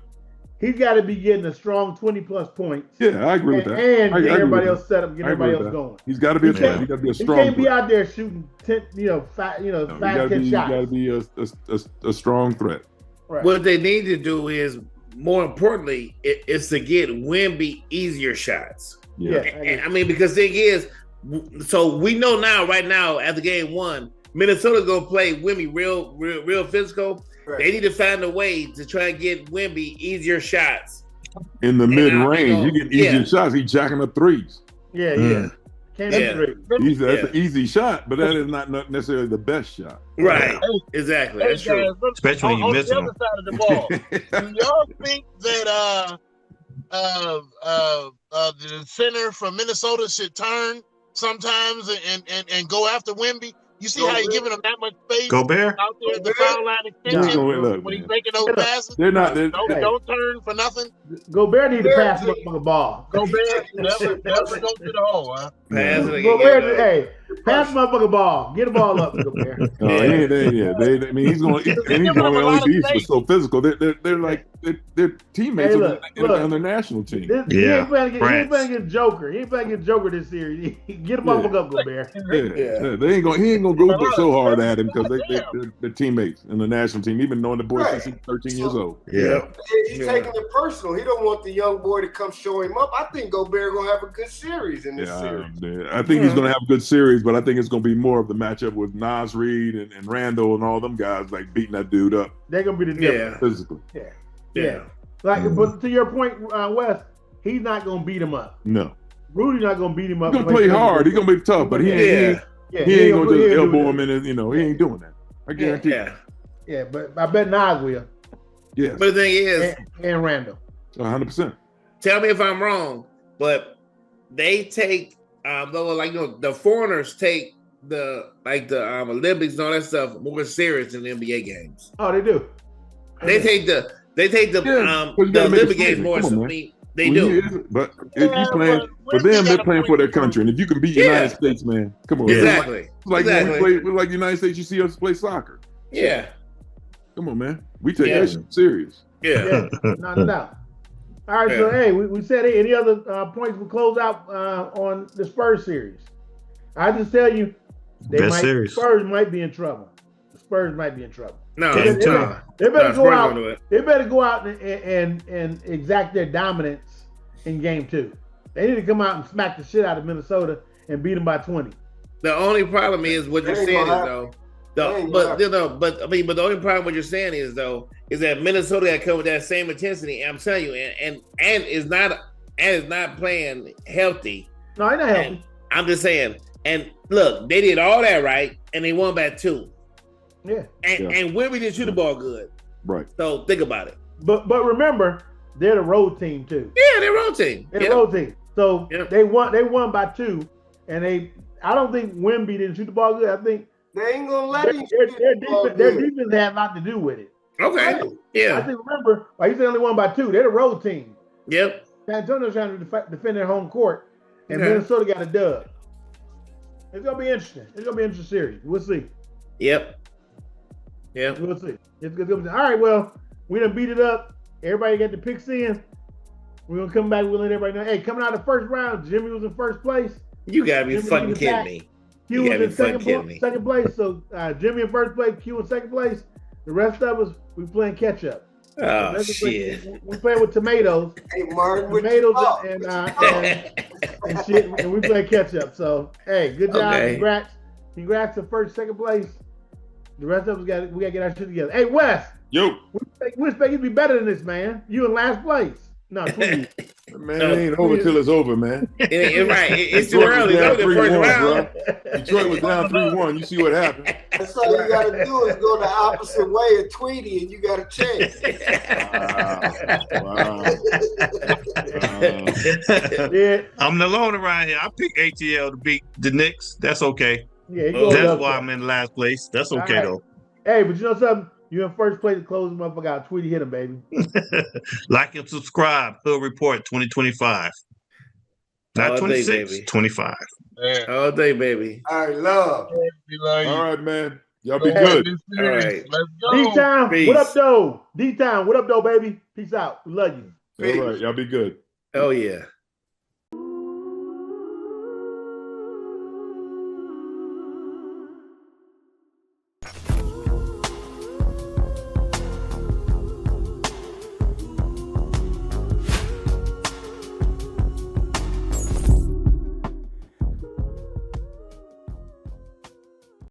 he's got to be getting a strong 20+ points. Yeah, I agree with that. And get everybody else set up, get everybody else going. He's got to be a threat. He's got to be a strong. He can't be out there shooting 10, 5, 10 shots. He's got to be a strong threat. Right. What they need to do is, more importantly, is to get Wemby easier shots. Yeah. And, I mean, because the thing is, so we know right now, after game 1, Minnesota's gonna play Wemby real physical. Right. They need to find a way to try and get Wemby easier shots. In the mid range, you get easier shots. He's jacking up threes. Yeah. Can't be that's an easy shot, but that is not necessarily the best shot. Right. Exactly. That's true. Especially when you miss them. On the other side of the ball, do y'all think that the center from Minnesota should turn sometimes and go after Wemby? You see how he's giving him that much space Gobert out there at the foul line extension when he's making those passes? Don't turn for nothing. Gobert need to pass him a ball. Gobert never go to the hole, huh? Pass motherfucker ball. Get the ball up, Gobert. He's going to only be so physical. They're teammates on their national team. He ain't playing against Joker. He ain't playing against Joker this series. Get the motherfucker up, Gobert. He ain't gonna go so hard at him because they're teammates in the national team. Even knowing the boy since he's 13 years old. He's taking it personal. He don't want the young boy to come show him up. I think Gobert gonna have a good series in this series. I think he's gonna have a good series, but I think it's gonna be more of the matchup with Nas Reed and Randall and all them guys like beating that dude up. They're gonna be the difference physically. Yeah. But to your point, Wes, he's not gonna beat him up. No. Rudy's not gonna beat him up. He's gonna play hard. He's gonna be tough, but he ain't gonna just elbow him in. He ain't doing that. I guarantee. Yeah, but I bet Nas will. Yeah. But the thing is, and Randall. 100%. Tell me if I'm wrong, but they take the foreigners take the Olympics and all that stuff more serious than the NBA games. Oh, they do. They take the Olympic games more. They do. But if you playing for them, they're playing for their country. And if you can beat United States, man, come on. Exactly. When we play like United States, you see us play soccer. Yeah. Come on, man. We take that shit serious. Yeah. No doubt. All right, so hey, we said any other points we close out on the Spurs series. I just tell you, Spurs might be in trouble. The Spurs might be in trouble. No, they better go out. They better go out and exact their dominance in game 2. They need to come out and smack the shit out of Minnesota and beat them by 20. The only problem is what you're saying is though. But the only problem what you're saying is that Minnesota got to come with that same intensity. And I'm telling you, and is not playing healthy. No, he's not healthy. I'm just saying. And look, they did all that right, and they won by 2. Yeah. And Wemby didn't shoot the ball good. Right. So think about it. But remember, they're the road team too. Yeah, they're road team. They're the road team. So they won by 2, and I don't think Wemby didn't shoot the ball good. I think they ain't gonna let him. Their defense had a lot to do with it. Okay. Yeah. I think remember, like you said, only won by 2. They're the road team. Yep. San Antonio's trying to defend their home court, and Minnesota got a dub. It's gonna be interesting. It's gonna be an interesting series. We'll see. Yep. Yeah. We'll see. It's gonna be all right. Well, we done beat it up. Everybody got the picks in. We're gonna come back. We'll let everybody know. Hey, coming out of the first round, Jimmy was in first place. You gotta be Jimmy fucking kidding me. Q was in second place. So Jimmy in first place, Q in second place. The rest of us, we playing catch up. Oh shit! We playing with tomatoes. Hey, Martin, tomatoes and shit, and we playing catch up. So hey, good job, congrats to first, second place. The rest of us we gotta get our shit together. Hey, Wes. Yo. We expect you to be better than this, man. You in last place. No, man, it ain't over till it's over, man. Right. It's too early. It's only the first round. Detroit was down 3-1. You see what happened. That's all you got to do is go the opposite way of Tweety, and you got a chance. Wow. Yeah. I'm the loner around here. I picked ATL to beat the Knicks. That's okay. Yeah, that's why I'm in last place. That's okay, though. Hey, but you know something? You in first place to close the motherfucker out. Tweety hit him, baby. Like and subscribe. Hood Report 2025. Not 26, 25. Yeah. All day, baby. All right, love. All right, man. Y'all be good. All right. Let's go. D-Town, what up, though? D-Town, what up, though, baby? Peace out. We love you. All right, y'all be good. Oh, yeah.